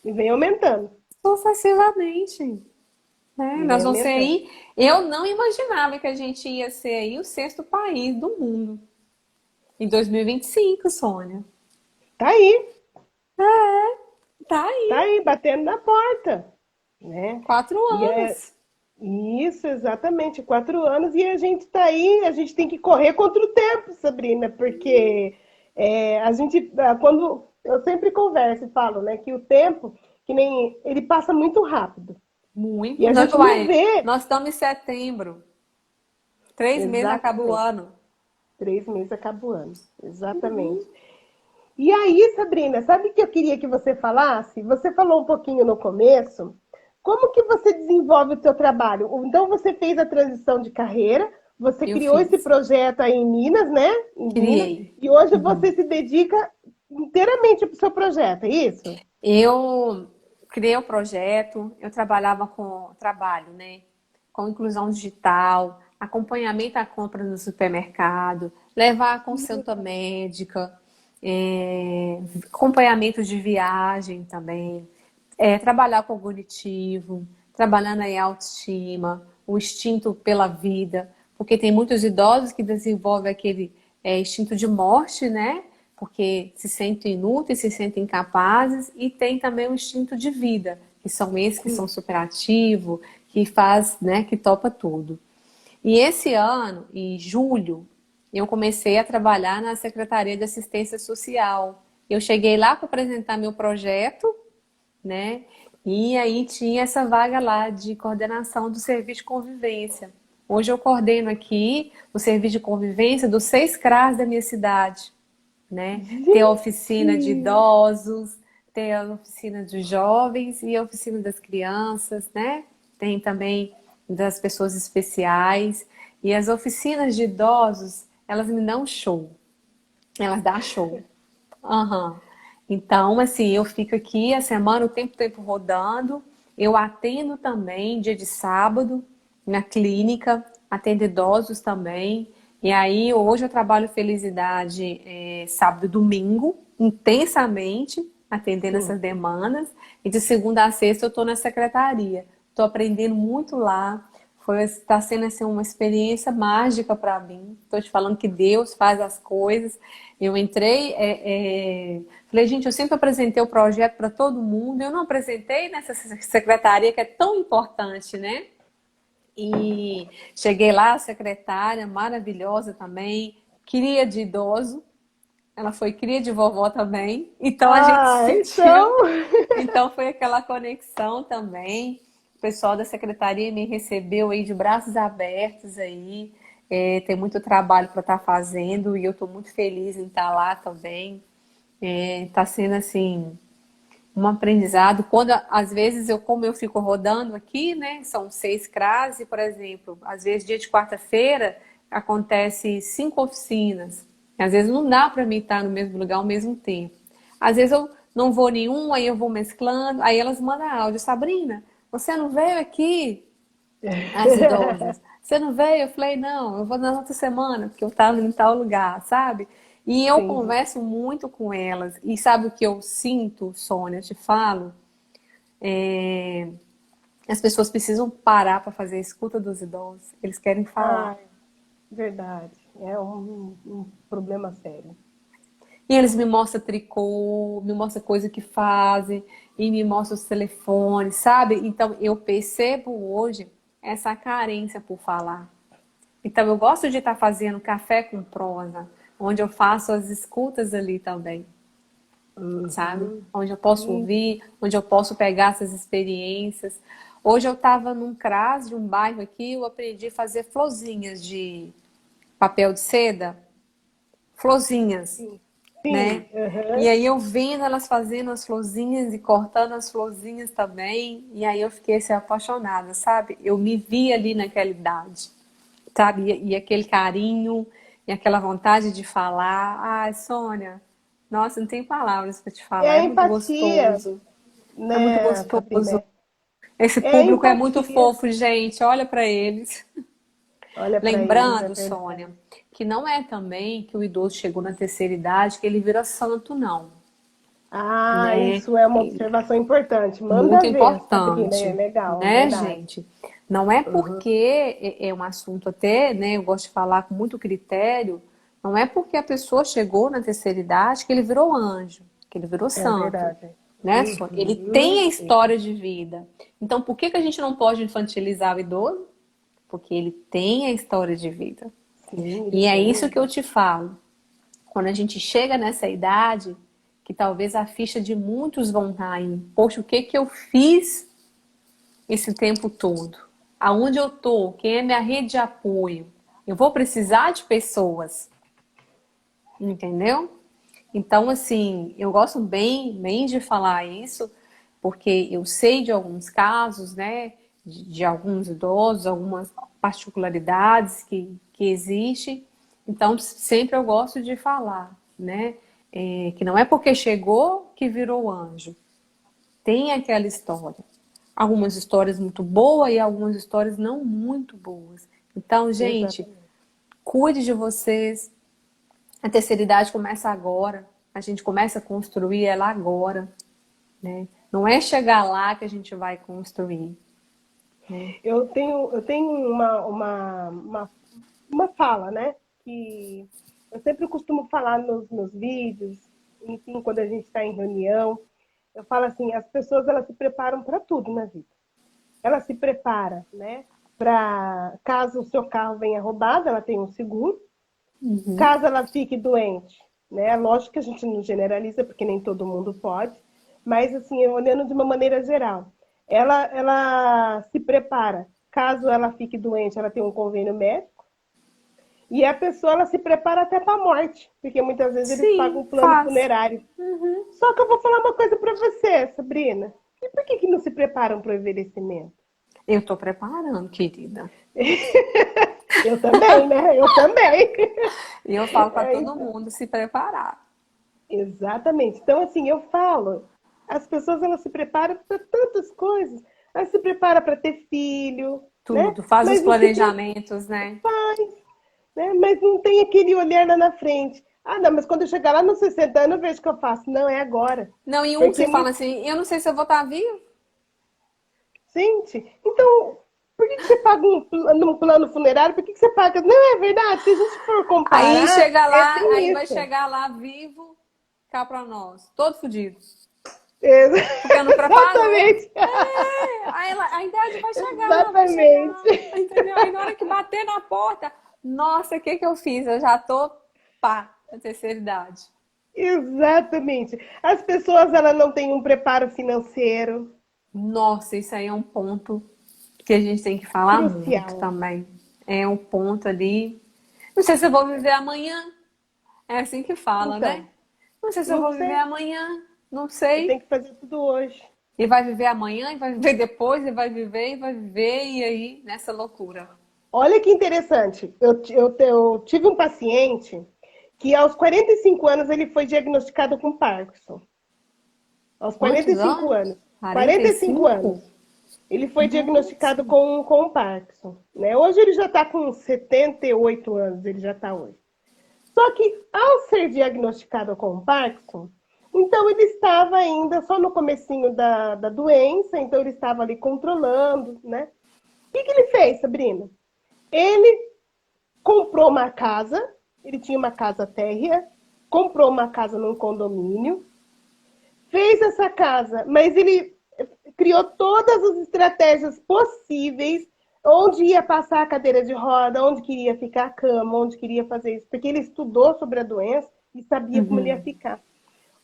e vem aumentando, Sucessivamente, né? e Nós vem vamos ser aumentando. aí. Eu não imaginava que a gente ia ser aí o sexto país do mundo em 2025, Sônia. Tá aí, Tá tá aí, aí, batendo na porta, né? quatro E é anos. isso, exatamente, 4 anos, e a gente tá aí, a gente tem que correr contra o tempo, Sabrina, porque a gente, quando eu sempre converso e falo, né, que o tempo, que nem ele passa muito rápido, e Muito. a gente não vê Nós estamos em setembro. 3 meses acaba o exatamente. ano. 3 meses acaba o ano, exatamente. E aí, Sabrina, sabe o que eu queria que você falasse? Você falou um pouquinho no começo. Como que você desenvolve o seu trabalho? Então, você fez a transição de carreira, você Eu criou esse fiz. projeto aí em Minas, né? Em Minas, Criei. e hoje Uhum. você se dedica inteiramente para o seu projeto, é isso? Eu criei o projeto, eu trabalho, né? Com inclusão digital, acompanhamento à compra no supermercado, levar a Que consulta legal. médica, acompanhamento de viagem também, trabalhar cognitivo, trabalhando aí a autoestima, o instinto pela vida, porque tem muitos idosos que desenvolvem aquele instinto de morte, né? Porque se sentem inúteis, se sentem incapazes, e tem também o instinto de vida, que são esses que são superativos, que faz, né, que topa tudo. E esse ano, em julho, eu comecei a trabalhar na Secretaria de Assistência Social. Eu cheguei lá para apresentar meu projeto, né? E aí tinha essa vaga lá de coordenação do serviço de convivência. Hoje eu coordeno aqui o serviço de convivência dos 6 CRAs da minha cidade, né? Tem a oficina de Gente! idosos, tem a oficina de jovens e a oficina das crianças, né? Tem também das pessoas especiais. E as oficinas de idosos, elas me dão show. Elas dão show. Aham. Então, assim, eu fico aqui a semana, o tempo rodando. Eu atendo também dia de sábado na clínica, atendo idosos também. E aí, hoje eu trabalho felicidade sábado e domingo, intensamente, atendendo Sim. essas demandas. E de segunda a sexta eu estou na secretaria. Estou aprendendo muito lá. Está sendo assim, uma experiência mágica para mim. Estou te falando que Deus faz as coisas. Eu entrei, falei, gente, eu sempre apresentei o projeto para todo mundo. Eu não apresentei nessa secretaria que é tão importante, né? E cheguei lá, a secretária maravilhosa também, cria de idoso. Ela foi cria de vovó também. Então a gente Ah, sentiu. então. Então foi aquela conexão também. O pessoal da secretaria me recebeu aí de braços abertos aí. Tem muito trabalho para estar fazendo e eu estou muito feliz em estar lá também. Está sendo assim um aprendizado. Quando às vezes como eu fico rodando aqui, né? São 6 CRAs e, por exemplo, às vezes dia de quarta-feira acontece 5 oficinas. Às vezes não dá para mim estar no mesmo lugar ao mesmo tempo. Às vezes eu não vou nenhum, aí eu vou mesclando, aí elas mandam áudio, Sabrina, você não veio aqui? As idosas. Você não veio? Eu falei, não, eu vou na outra semana, porque eu estava em tal lugar, sabe? E eu Entendi. converso muito com elas. E sabe o que eu sinto, Sônia? Eu te falo. É, As pessoas precisam parar para fazer a escuta dos idosos. Eles querem falar. Ah, verdade. É um problema sério. E eles me mostram tricô, me mostram coisa que fazem, e me mostram os telefones, sabe? Então eu percebo hoje essa carência por falar. Então, eu gosto de estar fazendo café com prosa, onde eu faço as escutas ali também, sabe? Uhum. Onde eu posso Sim. ouvir, onde eu posso pegar essas experiências. Hoje eu estava num CRAS de um bairro aqui, eu aprendi a fazer florzinhas de papel de seda, florzinhas, Sim. né? Sim. E Aham. aí eu vendo elas fazendo as florzinhas e cortando as florzinhas também, e aí eu fiquei assim, apaixonada, sabe? Eu me vi ali naquela idade. Sabe? E aquele carinho, e aquela vontade de falar. Ai, Sônia, nossa, não tem palavras para te É falar. a É muito empatia, gostoso. É muito né, gostoso. Sabrina? Esse É a público é muito empatia. fofo, gente. Olha para eles. Olha para eles, é Lembrando, verdade. Sônia, que não é também que o idoso chegou na terceira idade que ele vira santo, não, Ah, né? isso é uma observação importante. Manda Muito ver, Sabrina. É importante, legal, né, verdade. gente? Não é Uhum. porque é um assunto até, né? Eu gosto de falar com muito critério. Não é porque a pessoa chegou na terceira idade que ele virou anjo, que ele virou É santo, verdade. né, Sônia? Ele tem Uhum. a história de vida. Então, por que que a gente não pode infantilizar o idoso? Porque ele tem a história de vida. Sim, ele E é tem isso que eu mesmo. te falo. Quando a gente chega nessa idade, que talvez a ficha de muitos vão cair. Poxa, o que que eu fiz esse tempo todo? Aonde eu tô? Quem é minha rede de apoio? Eu vou precisar de pessoas, entendeu? Então, assim, eu gosto bem de falar isso, porque eu sei de alguns casos, né, de alguns idosos, algumas particularidades que existem. Então, sempre eu gosto de falar, né, que não é porque chegou que virou anjo. Tem aquela história. Algumas histórias muito boas e algumas histórias não muito boas. Então, gente, Exatamente. cuide de vocês. A terceira idade começa agora. A gente começa a construir ela agora, né? Não é chegar lá que a gente vai construir, né? Eu tenho uma fala, né? Que eu sempre costumo falar nos meus vídeos, enfim, quando a gente está em reunião. Eu falo assim, as pessoas elas se preparam para tudo na vida. Ela se prepara, né? Para caso o seu carro venha roubado, ela tem um seguro. Uhum. Caso ela fique doente, né? Lógico que a gente não generaliza, porque nem todo mundo pode, mas assim, olhando de uma maneira geral. ela se prepara. Caso ela fique doente, ela tem um convênio médico. E a pessoa ela se prepara até para a morte, porque muitas vezes eles pagam Sim, um plano faz. funerário. Uhum. Só que eu vou falar uma coisa para você, Sabrina. E por que não se preparam para o envelhecimento? Eu tô preparando, querida. Eu também, né? Eu também. E eu falo para É, todo então, mundo se preparar. exatamente. Então, assim, eu falo, as pessoas elas se preparam para tantas coisas. Elas se preparam para ter filho, né? Tudo. Faz os Mas não se prepara, planejamentos, né? né? Mas não tem aquele olhar lá na frente. Ah, não, mas quando eu chegar lá nos 60 anos, eu vejo o que eu faço. Não, é agora. Não, e um que Porque você fala muito. assim, eu não sei se eu vou estar vivo. Gente, então, por que você paga um plano funerário? Por que você paga? Não é verdade? Se a gente for Aí comparar, chega é lá, bem aí vai isso. chegar lá vivo, cá pra nós, todo fudido. Ex- Porque não preparou. Exatamente. Aí a idade vai Exatamente. chegar, entendeu? Aí na hora que bater na porta, nossa, o que que eu fiz? Eu já tô, pá, na terceira idade. Exatamente. As pessoas elas não têm um preparo financeiro Nossa, isso aí é um ponto que a gente tem que falar muito crucial. também. É um ponto ali. Não sei se eu vou viver amanhã. É assim que fala, né? Então, Não sei se eu não vou viver sei. amanhã. Não Eu tenho sei. que fazer tudo hoje. E vai viver amanhã, e vai viver depois, e vai viver, e vai viver, e aí, nessa loucura. Olha que interessante. Eu tive um paciente que aos 45 anos ele foi diagnosticado com Parkinson. Aos Quantos 45 anos? anos. Quarenta e 45 cinco. anos. Ele foi Nossa. diagnosticado com Parkinson. Né? Hoje ele já está com 78 anos, ele já está hoje. Só que ao ser diagnosticado com Parkinson, então ele estava ainda só no comecinho da doença, então ele estava ali controlando, né? O que ele fez, Sabrina? Ele comprou uma casa, ele tinha uma casa térrea, comprou uma casa num condomínio, fez essa casa, mas ele criou todas as estratégias possíveis, onde ia passar a cadeira de roda, onde queria ficar a cama, onde queria fazer isso, porque ele estudou sobre a doença e sabia como ele ia Uhum. ficar.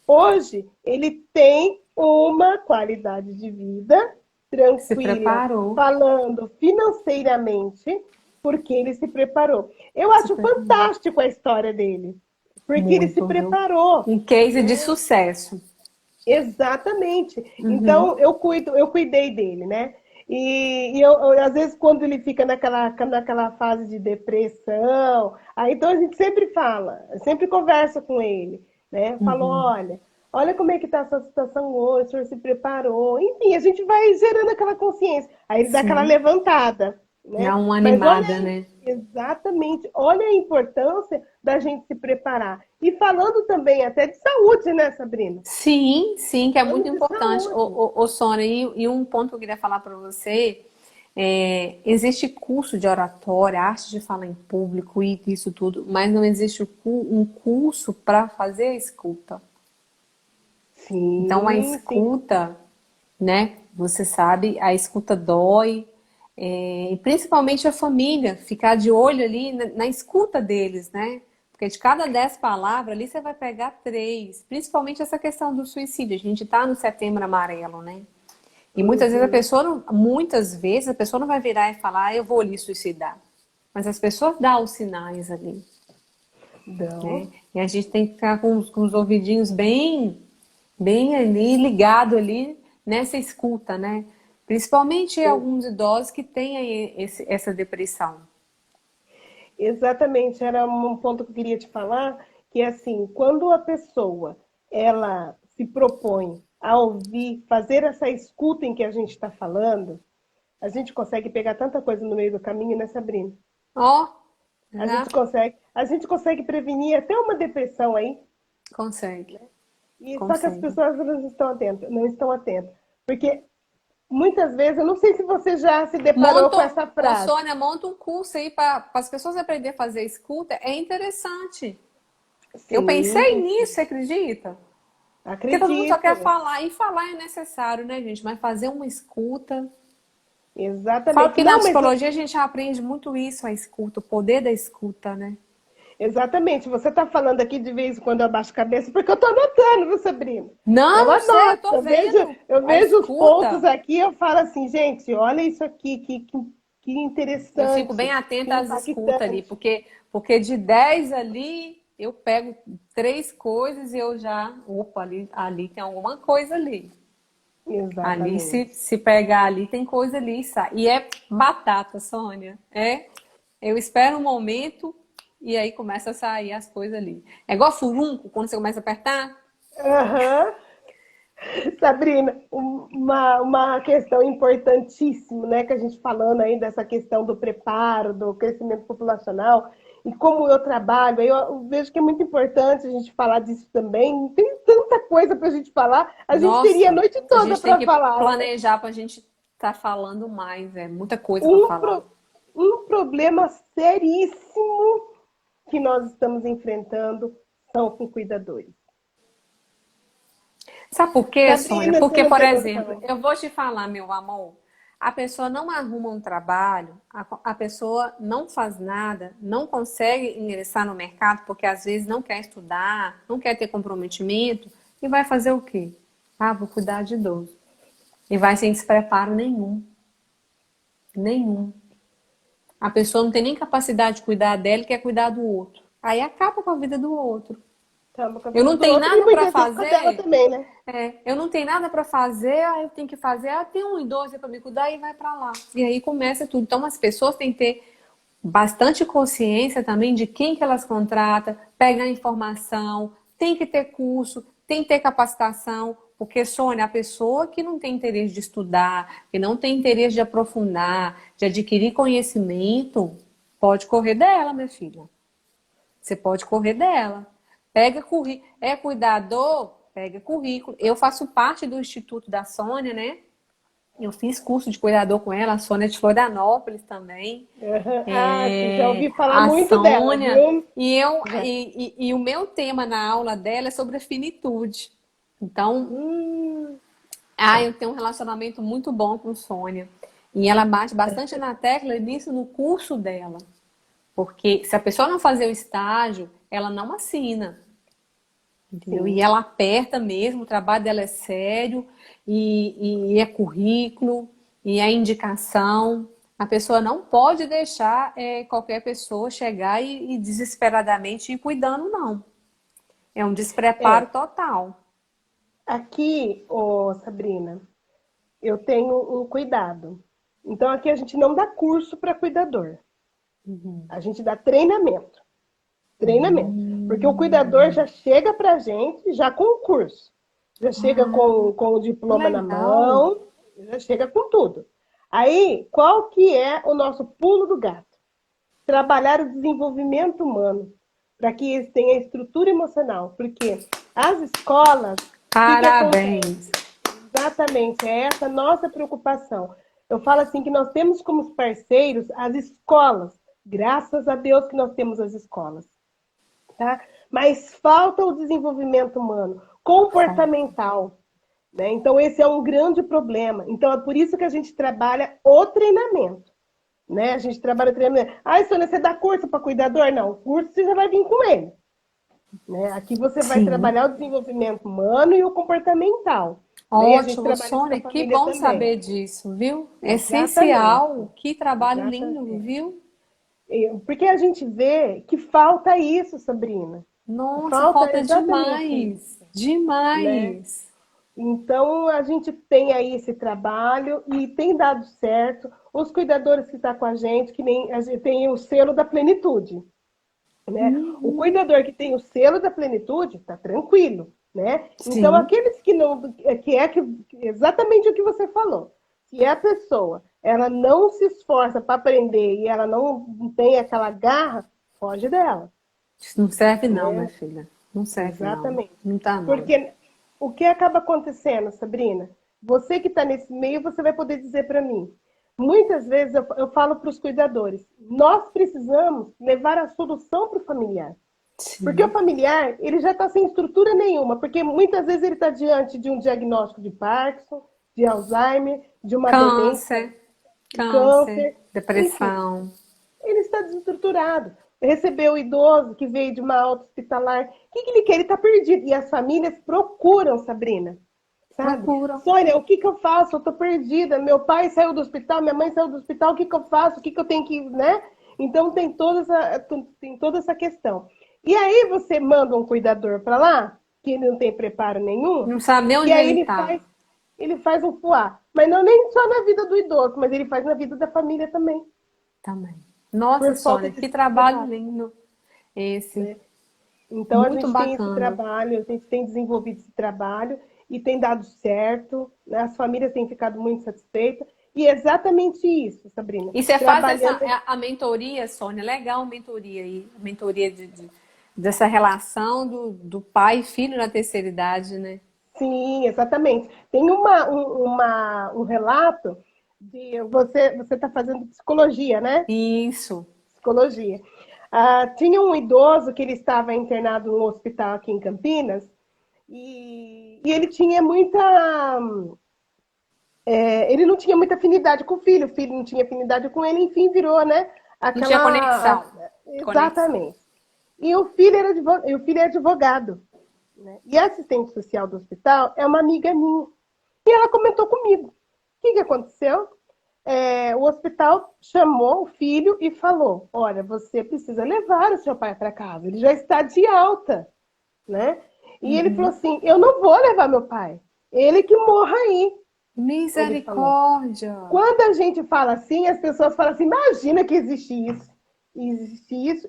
Hoje, ele tem uma qualidade de vida Se tranquila, preparou. falando financeiramente, porque ele se preparou. Eu Se acho preparou. fantástico a história dele, porque ele se Muito, viu? preparou, Um case de né? sucesso. Exatamente. Uhum. Então, eu cuidei dele, né? Às vezes, quando ele fica naquela fase de depressão, aí então a gente sempre fala, sempre conversa com ele, né? Fala, Uhum. olha como é que tá a sua situação hoje, o senhor se preparou. Enfim, a gente vai gerando aquela consciência. Aí ele dá aquela Sim. levantada, Dá né? uma Mas olha animada, aí, né? exatamente, olha a importância da gente se preparar. E falando também até de saúde, né, Sabrina? Sim, sim, que é muito Falando de importante. saúde. Sônia, e um ponto que eu queria falar para você, existe curso de oratória, arte de falar em público e isso tudo, mas não existe um curso para fazer a escuta. Então, a Sim, sim, escuta, né? Você sabe, a escuta dói, e principalmente a família, ficar de olho ali na escuta deles, né? Porque de cada 10 palavras ali você vai pegar 3. Principalmente essa questão do suicídio. A gente tá no setembro amarelo, né? E uhum, muitas vezes a pessoa não vai virar e falar, eu vou ali suicidar. Mas as pessoas dão os sinais ali, né? não, E a gente tem que ficar com os ouvidinhos bem ali, ligado ali nessa escuta, né? Principalmente alguns idosos que têm aí essa depressão. exatamente, era um ponto que eu queria te falar, que é assim, quando a pessoa, ela se propõe a ouvir, fazer essa escuta em que a gente está falando, a gente consegue pegar tanta coisa no meio do caminho, né, Sabrina? Ó, já A gente consegue prevenir até uma depressão aí, consegue, e só que as consegue. pessoas não estão atentas, não estão atentas. Porque muitas vezes, eu não sei se você já se deparou Monta, com essa ô frase. Sônia, monta um curso aí para as pessoas aprenderem a fazer escuta. É interessante. Eu pensei Sim, nisso, sim. você acredita? Porque todo mundo só quer Acredito. falar, e falar é necessário, né, gente? Mas fazer uma escuta. Falo Exatamente. que na Não, mas psicologia a gente aprende muito isso, a escuta, o poder da escuta, né? Exatamente. Você está falando aqui de vez em quando eu abaixo a cabeça, porque eu estou anotando, viu, Sabrina? Não, Eu eu sei, eu anoto, tô vendo eu a vejo os pontos escuta. aqui, eu falo assim, gente, olha isso aqui, que Eu fico bem interessante, que atenta às escutas ali, impactante. porque de 10 ali, eu pego 3 coisas e eu já, opa, ali tem alguma coisa ali. Ali, Exatamente. se pegar ali, tem coisa ali, e sai. E é batata, Sônia. Eu espero um momento e aí começa a sair as coisas ali. É igual furúnculo, quando você começa a apertar. Aham. Sabrina, uma questão importantíssima, né, que a gente falando aí dessa questão do preparo, do crescimento populacional, e como eu trabalho, aí eu vejo que é muito importante a gente falar disso também. Tem tanta coisa para a gente falar, a gente teria a Nossa, noite a toda gente tem para que falar, né? planejar para a gente estar falando mais. É muita coisa para Um, falar. um problema seríssimo que nós estamos enfrentando são com cuidadores. Sabe por quê, Sônia? Sabrina, você Porque, não por tem exemplo, noção. eu vou te falar, meu amor, a pessoa não arruma um trabalho, a pessoa não faz nada, não consegue ingressar no mercado porque às vezes não quer estudar, não quer ter comprometimento, e vai fazer o quê? Ah, vou cuidar de idoso. E vai sem despreparo nenhum. Nenhum. A pessoa não tem nem capacidade de cuidar dela e quer cuidar do outro. Aí acaba com a vida do outro. Tamo com a Eu vida não do tenho outro e nada para muitas vezes com a dela fazer. também, né? Eu não tenho nada para fazer, eu tenho que fazer, tem um idoso para me cuidar e vai para lá. E aí começa tudo. Então as pessoas têm que ter bastante consciência também de quem que elas contratam, pegar informação, tem que ter curso, tem que ter capacitação, porque, Sônia, a pessoa que não tem interesse de estudar, que não tem interesse de aprofundar, de adquirir conhecimento, pode correr dela, minha filha. Você pode correr dela. Pega currículo. É cuidador? Pega currículo. Eu faço parte do Instituto da Sônia, né? Eu fiz curso de cuidador com ela, a Sônia de Florianópolis também. Uhum. Ah, sim, já ouvi falar A muito dela, Sônia. viu? Já. E o meu tema na aula dela é sobre a finitude. Então, Hum, eu tenho um relacionamento muito bom com Sônia. E ela bate bastante na tecla nisso no curso dela. Porque se a pessoa não fazer o estágio, ela não assina. Entendeu? E sim. ela aperta mesmo, o trabalho dela é sério, e é currículo, e é indicação. A pessoa não pode deixar qualquer pessoa chegar e desesperadamente ir cuidando, não. É um despreparo É, total. aqui, ô Sabrina, eu tenho um cuidado. Então, aqui a gente não dá curso para cuidador. Uhum. A gente dá treinamento. Treinamento. Porque o cuidador Hum. já chega para a gente já com o curso. Já chega Ah, com o que diploma na legal. mão, já chega com tudo. Aí, qual que é o nosso pulo do gato? Trabalhar o desenvolvimento humano, para que eles tenham estrutura emocional. Porque as escolas, o que, que acontece? Parabéns. Exatamente, é essa a nossa preocupação. Eu falo assim que nós temos como parceiros as escolas. Graças a Deus que nós temos as escolas. Tá? Mas falta o desenvolvimento humano, comportamental. Né? Então, esse é um grande problema. Então, é por isso que a gente trabalha o treinamento. Né? A gente trabalha o treinamento. Ah, Sônia, você dá curso para cuidador? Não, o curso você já vai vir com ele. Né? Aqui você vai Sim. trabalhar o desenvolvimento humano e o comportamental. Né? E a gente Ótimo, trabalha isso com Sônia, a que família bom também. saber disso, viu? Exatamente. Essencial, que trabalho lindo, Exatamente. viu? Porque a gente vê que falta isso, Sabrina. Nossa, Falta falta exatamente demais, isso. Né? demais. Então, a gente tem aí esse trabalho e tem dado certo. Os cuidadores que estão com a gente, que nem a gente tem o selo da plenitude. Né? O Uhum. cuidador que tem o selo da plenitude está tranquilo. Né? Então, Sim, aqueles que não. Exatamente o que você falou. Se a pessoa ela não se esforça para aprender e ela não tem aquela garra, foge dela. isso não serve não, minha Né? filha. Não serve não. Exatamente. Não tá não. Porque o que acaba acontecendo, Sabrina? Você que está nesse meio, você vai poder dizer para mim. Muitas vezes eu falo para os cuidadores, nós precisamos levar a solução para o familiar. Porque o Sim. familiar, ele já está sem estrutura nenhuma, porque muitas vezes ele está diante de um diagnóstico de Parkinson, de Alzheimer, de uma demência, Câncer, de câncer, câncer, enfim, depressão. ele está desestruturado. recebeu o idoso que veio de uma alta hospitalar. O que ele quer? Ele está perdido. E as famílias procuram, Sabrina, sabe? Procuram. Sônia, o que eu faço? Eu estou perdida. Meu pai saiu do hospital, minha mãe saiu do hospital. O que eu faço? O que eu tenho que, né? Então tem toda essa questão. E aí você manda um cuidador para lá, que ele não tem preparo nenhum, Não sabe nem e onde aí ele tá. ele faz um fuá. Mas não nem só na vida do idoso, mas ele faz na vida da família também, Também. Nossa, por falta Sônia, de que trabalho preparo, lindo esse. né? Então a Muito gente tem esse bacana. trabalho, a gente tem desenvolvido esse trabalho e tem dado certo, né? As famílias têm ficado muito satisfeitas. E é exatamente isso, Sabrina. E você faz Trabalhando. a mentoria, Sônia, legal a mentoria aí. A mentoria dessa relação do pai e filho na terceira idade, né? Sim, exatamente. Tem um relato de você está fazendo psicologia, né? Isso. Psicologia. Tinha um idoso que ele estava internado no hospital aqui em Campinas e ele tinha ele não tinha muita afinidade com o filho não tinha afinidade com ele, enfim, virou, né? Não tinha Aquela. conexão. Conexão. Exatamente. E o filho é advogado, né? E a assistente social do hospital é uma amiga minha. E ela comentou comigo. O que aconteceu? O hospital chamou o filho e falou: olha, você precisa levar o seu pai para casa, ele já está de alta, né? E ele falou Uhum. assim: eu não vou levar meu pai, ele que morra aí, ele falou. Misericórdia. Quando a gente fala assim, as pessoas falam assim: imagina que existe isso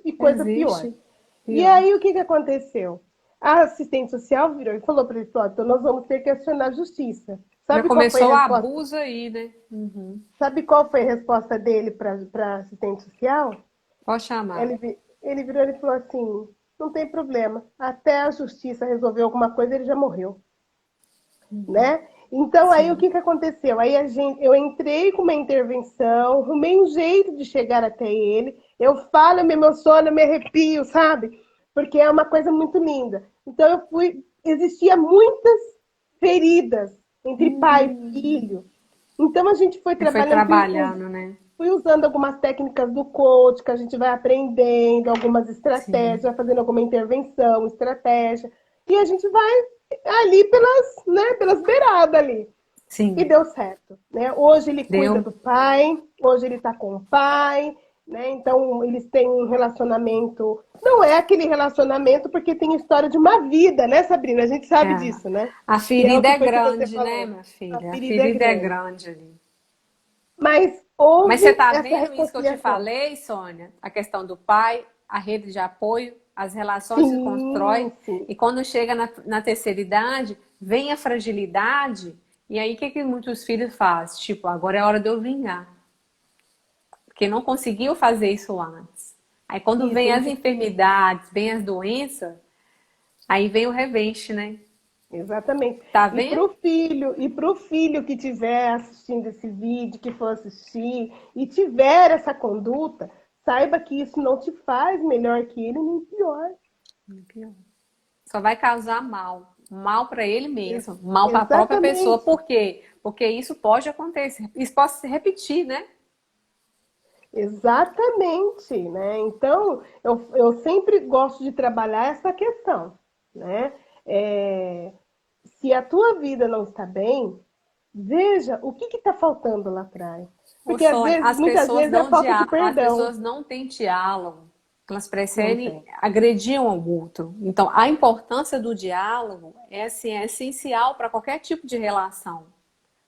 e coisa pior. Existe. E Pior. aí o que aconteceu? A assistente social virou e falou para ele: então nós vamos ter que acionar a justiça. Já Sabe qual foi começou o a resposta? abuso aí, né? Uhum. Sabe qual foi a resposta dele para a assistente social? Pode chamar. Ele virou e falou assim: não tem problema, até a justiça resolver alguma coisa, ele já morreu, né? Então aí o Sim. que aconteceu? Aí eu entrei com uma intervenção, arrumei um jeito de chegar até ele. Eu falo, eu me emociono, eu me arrepio, sabe? Porque é uma coisa muito linda. Então existia muitas feridas entre pai e Hum. filho. Então a gente foi Você foi trabalhando, trabalhando, né? fui usando algumas técnicas do coach, que a gente vai aprendendo, algumas estratégias, Sim. vai fazendo alguma intervenção, estratégia, e a gente vai ali pelas beiradas ali. E Sim. deu certo, né? Hoje ele cuida Deu. do pai, hoje ele está com o pai, né? Então eles têm um relacionamento, não é aquele relacionamento porque tem história de uma vida, né, Sabrina? A gente É. sabe disso, né? A Que é o ferida que é foi que você grande, né, falou. minha A filha? A ferida é ferida é grande. grande ali. Mas Mas você houve tá essa vendo isso que eu te reconciliação. falei, Sônia? A questão do pai, a rede de apoio, as relações se Sim, constroem. sim. E quando chega na terceira idade, vem a fragilidade. E aí, o que muitos filhos fazem? Tipo, agora é hora de eu vingar. Porque não conseguiu fazer isso antes. Aí, quando Isso, vem as enfermidades, vem as doenças, aí vem o revanche, né? exatamente. Tá E vendo? para o filho que estiver assistindo esse vídeo, que for assistir e tiver essa conduta, saiba que isso não te faz melhor que ele, nem pior. Só vai causar mal. Mal para ele mesmo, mal para a própria pessoa. Exatamente. Por quê? Porque isso pode acontecer. Isso pode se repetir, né? Exatamente, né? Então, eu sempre gosto de trabalhar essa questão, né? Se a tua vida não está bem, veja o que está faltando lá atrás. O Porque às sonho, vezes, muitas vezes é falta de as perdão. pessoas não têm diálogo. Elas Não preferem tem. agredir um ao outro. Então, a importância do diálogo é, assim, é essencial para qualquer tipo de relação.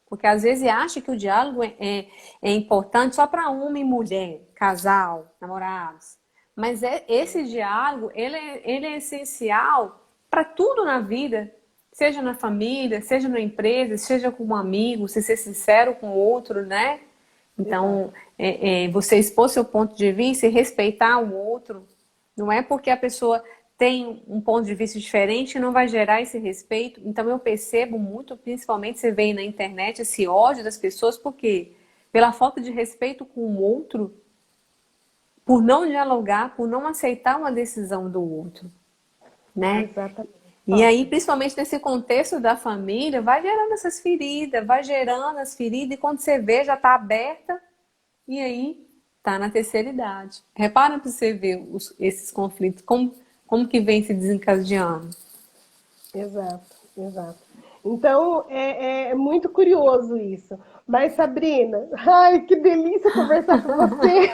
Porque às vezes acha que o diálogo é importante só para homem e mulher, casal, namorados. Mas esse diálogo, ele é essencial para tudo na vida. Seja na família, seja na empresa, seja com um amigo, se ser sincero com o outro, né? Exato. Então, você expor seu ponto de vista e respeitar o outro. Não é porque a pessoa tem um ponto de vista diferente que não vai gerar esse respeito. Então, eu percebo muito, principalmente você vê aí na internet, esse ódio das pessoas, por quê? Pela falta de respeito com o outro, por não dialogar, por não aceitar uma decisão do outro, né? Exatamente. E aí, principalmente nesse contexto da família, vai gerando essas feridas, vai gerando as feridas, e quando você vê, já está aberta, e aí? está na terceira idade. Repara para você ver esses conflitos, como que vem se desencadeando. Exato, exato. Então, é muito curioso isso. Mas, Sabrina, ai, que delícia conversar com você.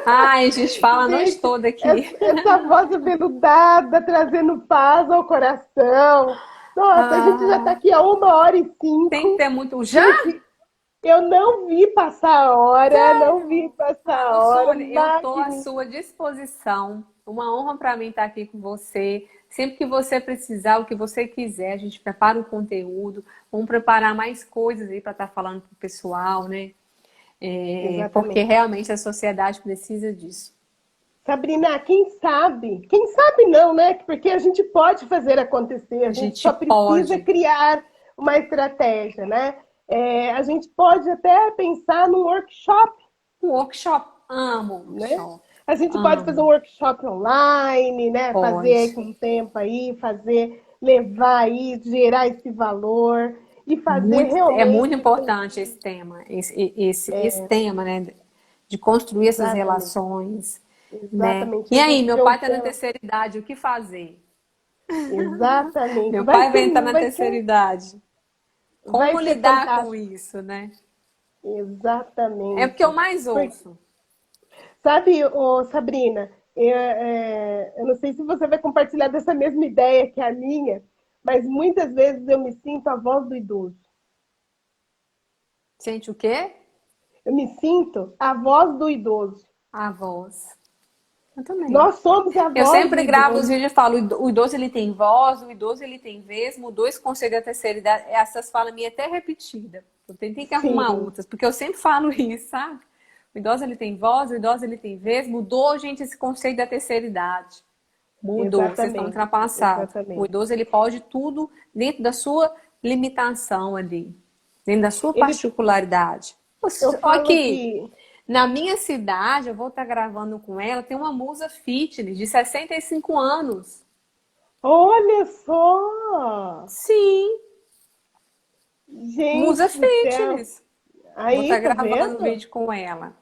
Ai, a gente fala a noite Gente, toda aqui. essa voz aveludada, trazendo paz ao coração. Nossa, a gente já está Ah, aqui há 1h05. tem que ter muito. Já? Gente, eu não vi passar a hora, não vi passar a Ô, hora. Sônia, eu estou à Magnífico. sua disposição. Uma honra para mim estar aqui com você. Sempre que você precisar, o que você quiser, a gente prepara o conteúdo. Vamos preparar mais coisas aí para estar falando para o pessoal, né? Porque Exatamente. realmente a sociedade precisa disso. Sabrina, quem sabe? Quem sabe não, né? Porque a gente pode fazer acontecer, a A gente gente só precisa pode. criar uma estratégia, né? A gente pode até pensar num workshop, Um workshop. Amo né? workshop. A gente pode fazer um Amo. workshop online, né? Fazer aí Pode. com o tempo aí, levar aí, gerar esse valor e fazer É muito realmente com importante esse que, tema, esse tema, né? De construir essas exatamente, relações, né? exatamente, E a aí, gente meu vê um pai está na tema, terceira idade, o que fazer? exatamente, Meu pai vem estar na vai terceira ser, idade. vai Como ser lidar com fantástico. isso, né? É o que eu Exatamente. mais ouço. Sabe, Sabrina, eu não sei se você vai compartilhar dessa mesma ideia que a minha, mas muitas vezes eu me sinto a voz do idoso. Sente o quê? Eu me sinto a voz do idoso. A voz. Eu também. Nós somos a Eu voz do sempre gravo os idoso. vídeos e falo, o idoso ele tem voz, o idoso ele tem vez, mudou esse conceito da terceira idade. Essas falas minhas até repetidas. Eu tentei que arrumar Sim, outras, porque eu sempre falo isso, sabe? O idoso ele tem voz, o idoso ele tem vez, mudou, gente, esse conceito da terceira idade. Mudou, vocês estão exatamente, ultrapassados. O exatamente. idoso ele pode tudo dentro da sua limitação ali, dentro da sua Ele, particularidade. eu falo Aqui, que, na minha cidade, eu vou estar gravando com ela, tem uma musa fitness de 65 anos. olha só, Sim, musa gente do céu. fitness. Vou Aí, estar tá gravando um vendo? vídeo com ela,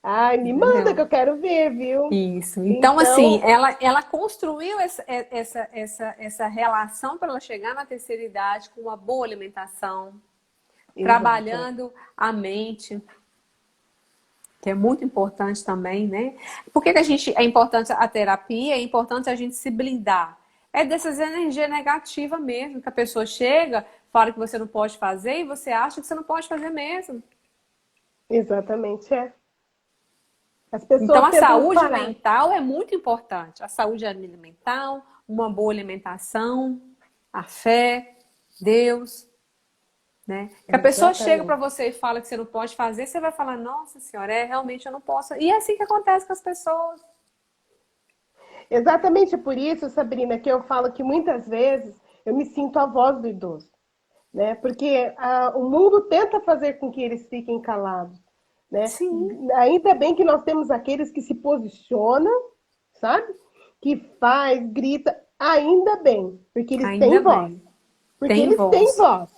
Ai, me manda que entendeu? eu quero ver, viu? Isso. Então, assim, Então, ela construiu essa relação para ela chegar na terceira idade com uma boa alimentação, exato, é. trabalhando a mente, que é muito importante também, né? Por que é importante a terapia? É importante a gente se blindar. É dessas energias negativas mesmo, que a pessoa chega, fala que você não pode fazer e você acha que você não pode fazer mesmo. Exatamente, é. As Então, pessoas a tentam saúde parar. mental é muito importante. A saúde mental, uma boa alimentação, a fé, Deus, né? Que a pessoa chega para Exatamente. você e fala que você não pode fazer, você vai falar, nossa senhora, realmente eu não posso. E é assim que acontece com as pessoas. Exatamente por isso, Sabrina, que eu falo que muitas vezes eu me sinto a voz do idoso, né? Porque o mundo tenta fazer com que eles fiquem calados, né? Sim, Ainda bem que nós temos aqueles que se posicionam, sabe? Que faz, grita, ainda bem, porque eles ainda têm voz. bem. Porque Tem eles têm voz. voz,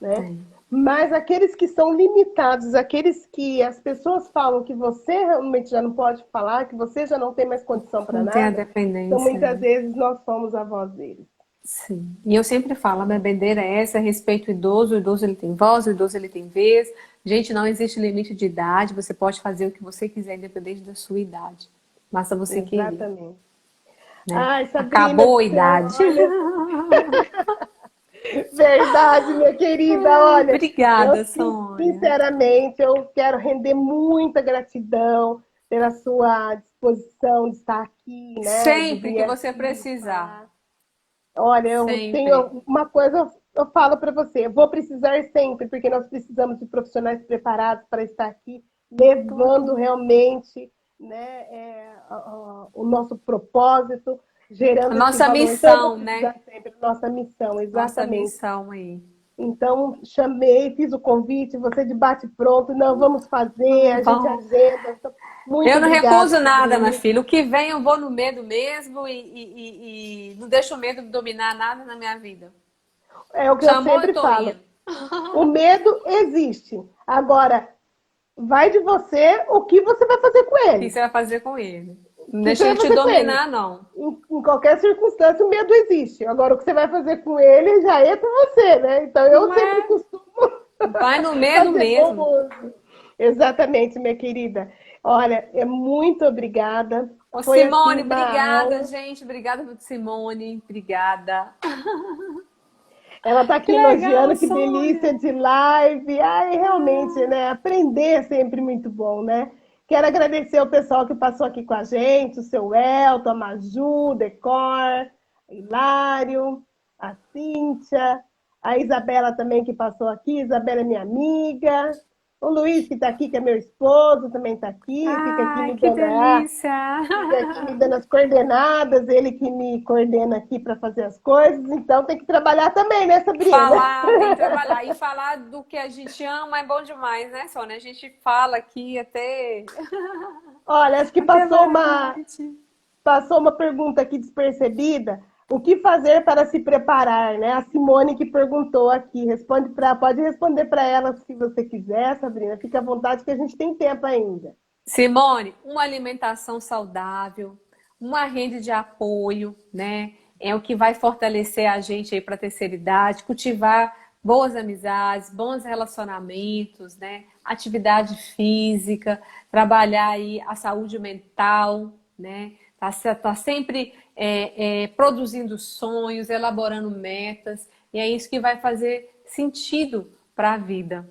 né? Tem. Mas aqueles que são limitados, aqueles que as pessoas falam que você realmente já não pode falar, que você já não tem mais condição para Não tem a nada, então dependência, muitas né? vezes nós somos a voz deles. Sim. E eu sempre falo, a minha bandeira é essa, respeito o idoso ele tem voz, o idoso ele tem vez. Gente, não existe limite de idade, você pode fazer o que você quiser, independente da sua idade. Basta você querer, Exatamente. né? Ai, Sabrina Acabou do a céu, idade. olha, verdade, minha querida, olha, eu Obrigada, Sônia. sinceramente eu quero render muita gratidão pela sua disposição de estar aqui, né, de Sempre vir que você aqui precisar. falar. Olha, eu Sempre. tenho uma coisa, eu falo para você, eu vou precisar sempre, porque nós precisamos de profissionais preparados para estar aqui, Tô levando aqui. realmente, né, o nosso propósito, A gerando esse nossa valor. Então, eu vou missão, né? precisar sempre da nossa missão, Nossa exatamente. missão aí. Então, chamei, fiz o convite, você de bate-pronto, não, vamos fazer, a gente Bom, agenda. Então, muito eu não obrigada, recuso nada, minha Sabrina. filha. O que vem, eu vou no medo mesmo e não deixo o medo dominar nada na minha vida. É o que eu Chamou, eu sempre tô falo. indo. O medo existe. Agora, vai de você o que você vai fazer com O ele. que você vai fazer com ele? Não O que deixa você ele vai te fazer com ele? dominar, não. Em qualquer circunstância, o medo existe. Agora, o que você vai fazer com ele já é com você, né? Então, eu Não sempre é? costumo Vai no medo fazer bom mesmo. uso. Exatamente, minha querida. Olha, muito obrigada. Ô, Foi, assim, Simone, uma obrigada, aula. gente. Obrigada, Simone. Obrigada. Ela está Que aqui legal, elogiando, que Sônia. delícia de live. Ai, realmente, Ah, né? Aprender é sempre muito bom, né? Quero agradecer o pessoal que passou aqui com a gente, o seu Elton, a Maju, Decor, a Hilário, a Cíntia, a Isabela também que passou aqui. Isabela é minha amiga. O Luiz, que está aqui, que é meu esposo, também está aqui, fica aqui ai, me que dando delícia. fica aqui me dando as coordenadas, ele que me coordena aqui para fazer as coisas, então tem que trabalhar também, né, Sabrina? Falar, tem que trabalhar. E falar do que a gente ama é bom demais, né, Sônia? A gente fala aqui Olha, acho que até meia-noite. passou uma pergunta aqui despercebida. O que fazer para se preparar, né? A Simone que perguntou aqui. Pode responder para ela se você quiser, Sabrina. Fica à vontade que a gente tem tempo ainda. Simone, uma alimentação saudável, uma rede de apoio, né? É o que vai fortalecer a gente aí para a terceira idade, cultivar boas amizades, bons relacionamentos, né? Atividade física, trabalhar aí a saúde mental, né? Tá sempre produzindo sonhos, elaborando metas, e é isso que vai fazer sentido para a vida.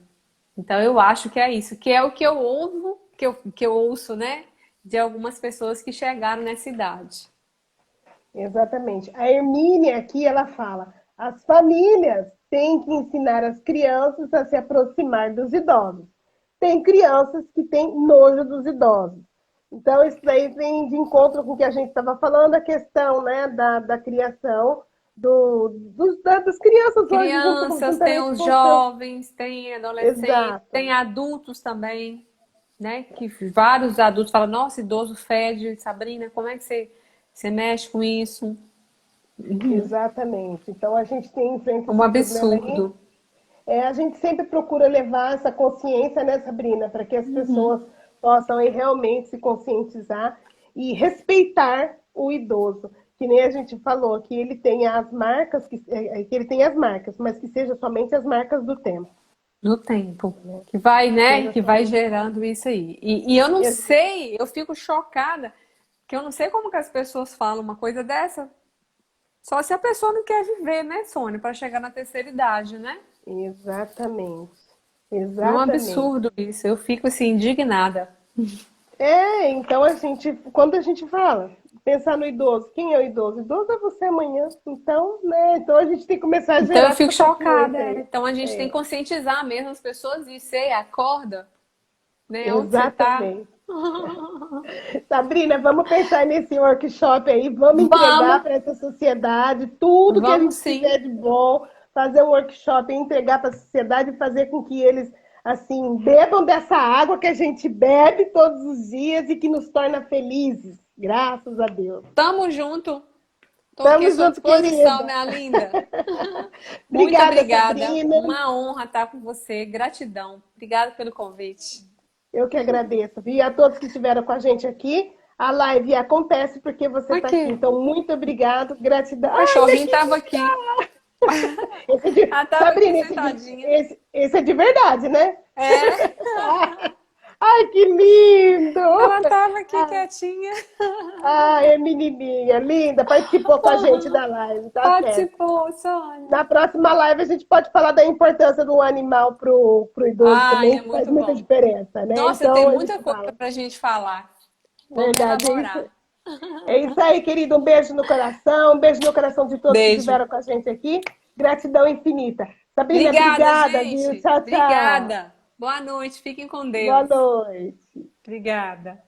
Então eu acho que é isso, que é o que eu ouvo, que eu ouço, né, de algumas pessoas que chegaram nessa idade. Exatamente. A Hermínia aqui, ela fala, as famílias têm que ensinar as crianças a se aproximar dos idosos. Tem crianças que têm nojo dos idosos. Então, isso daí vem de encontro com o que a gente estava falando, a questão, né, da criação das crianças hoje, Crianças, tem juntamente os com os seus... jovens, tem adolescentes, Exato. tem adultos também, né? Que vários adultos falam, nossa, idoso fede, Sabrina, como é que você mexe com isso? Exatamente. Então, a gente tem enfrenta Um esse problema aí. absurdo. A gente sempre procura levar essa consciência, né, Sabrina, para que as pessoas possam aí realmente se conscientizar e respeitar o idoso. Que nem a gente falou, que ele tenha as marcas, que ele tenha as marcas, mas que seja somente as marcas do tempo. No tempo. Que vai, Que né? seja Que vai somente. gerando isso aí. E eu não sei, eu fico chocada, que eu não sei como que as pessoas falam uma coisa dessa. Só se a pessoa não quer viver, né, Sônia, para chegar na terceira idade, né? Exatamente. É um Exatamente. absurdo isso. Eu fico assim, indignada. Então quando a gente fala, pensar no idoso, quem é o idoso? O idoso é você amanhã. Então, né? Então a gente tem que começar a Então eu gerar fico essa chocada. consciência aí. Então a gente tem que É, conscientizar mesmo as pessoas disso. Ei, acorda, né? Onde você tá? exatamente. Sabrina, vamos pensar nesse workshop aí, vamos entregar Vamos, para essa sociedade tudo que a vamos gente sim. fizer de bom, fazer um workshop, entregar para a sociedade e fazer com que eles assim bebam dessa água que a gente bebe todos os dias e que nos torna felizes. Graças a Deus. Tamo junto. Tô aqui à Tamo sua junto, disposição, querida. minha linda. Muito Obrigada, obrigada. Sabrina. Uma honra estar com você. Gratidão. Obrigada pelo convite. Eu que agradeço. E a todos que estiveram com a gente aqui, a live acontece porque você está aqui. Aqui. Então, muito obrigado, gratidão. O Ai, minha cachorrinho estava querida! aqui. Ela estava aqui Sabrina, sentadinha. esse é de verdade, né? É, Ai, que lindo! ela estava aqui quietinha. Ai, é menininha, linda, participou com a gente da live, tá certo. Participou, Sônia. Na próxima live a gente pode falar da importância do animal pro idoso Ai, também, é que faz muito muita bom. diferença, né? Nossa, tem Então a muita gente coisa fala. para a gente falar. Vamos Verdade, é isso. elaborar. É isso aí, querido. Um beijo no coração, um beijo no coração de todos que Beijo. estiveram com a gente aqui. Gratidão infinita. Sabrina, Obrigada, obrigada, viu? gente. Tchau, tchau. Obrigada. Boa noite. Fiquem com Boa Deus. noite. Obrigada.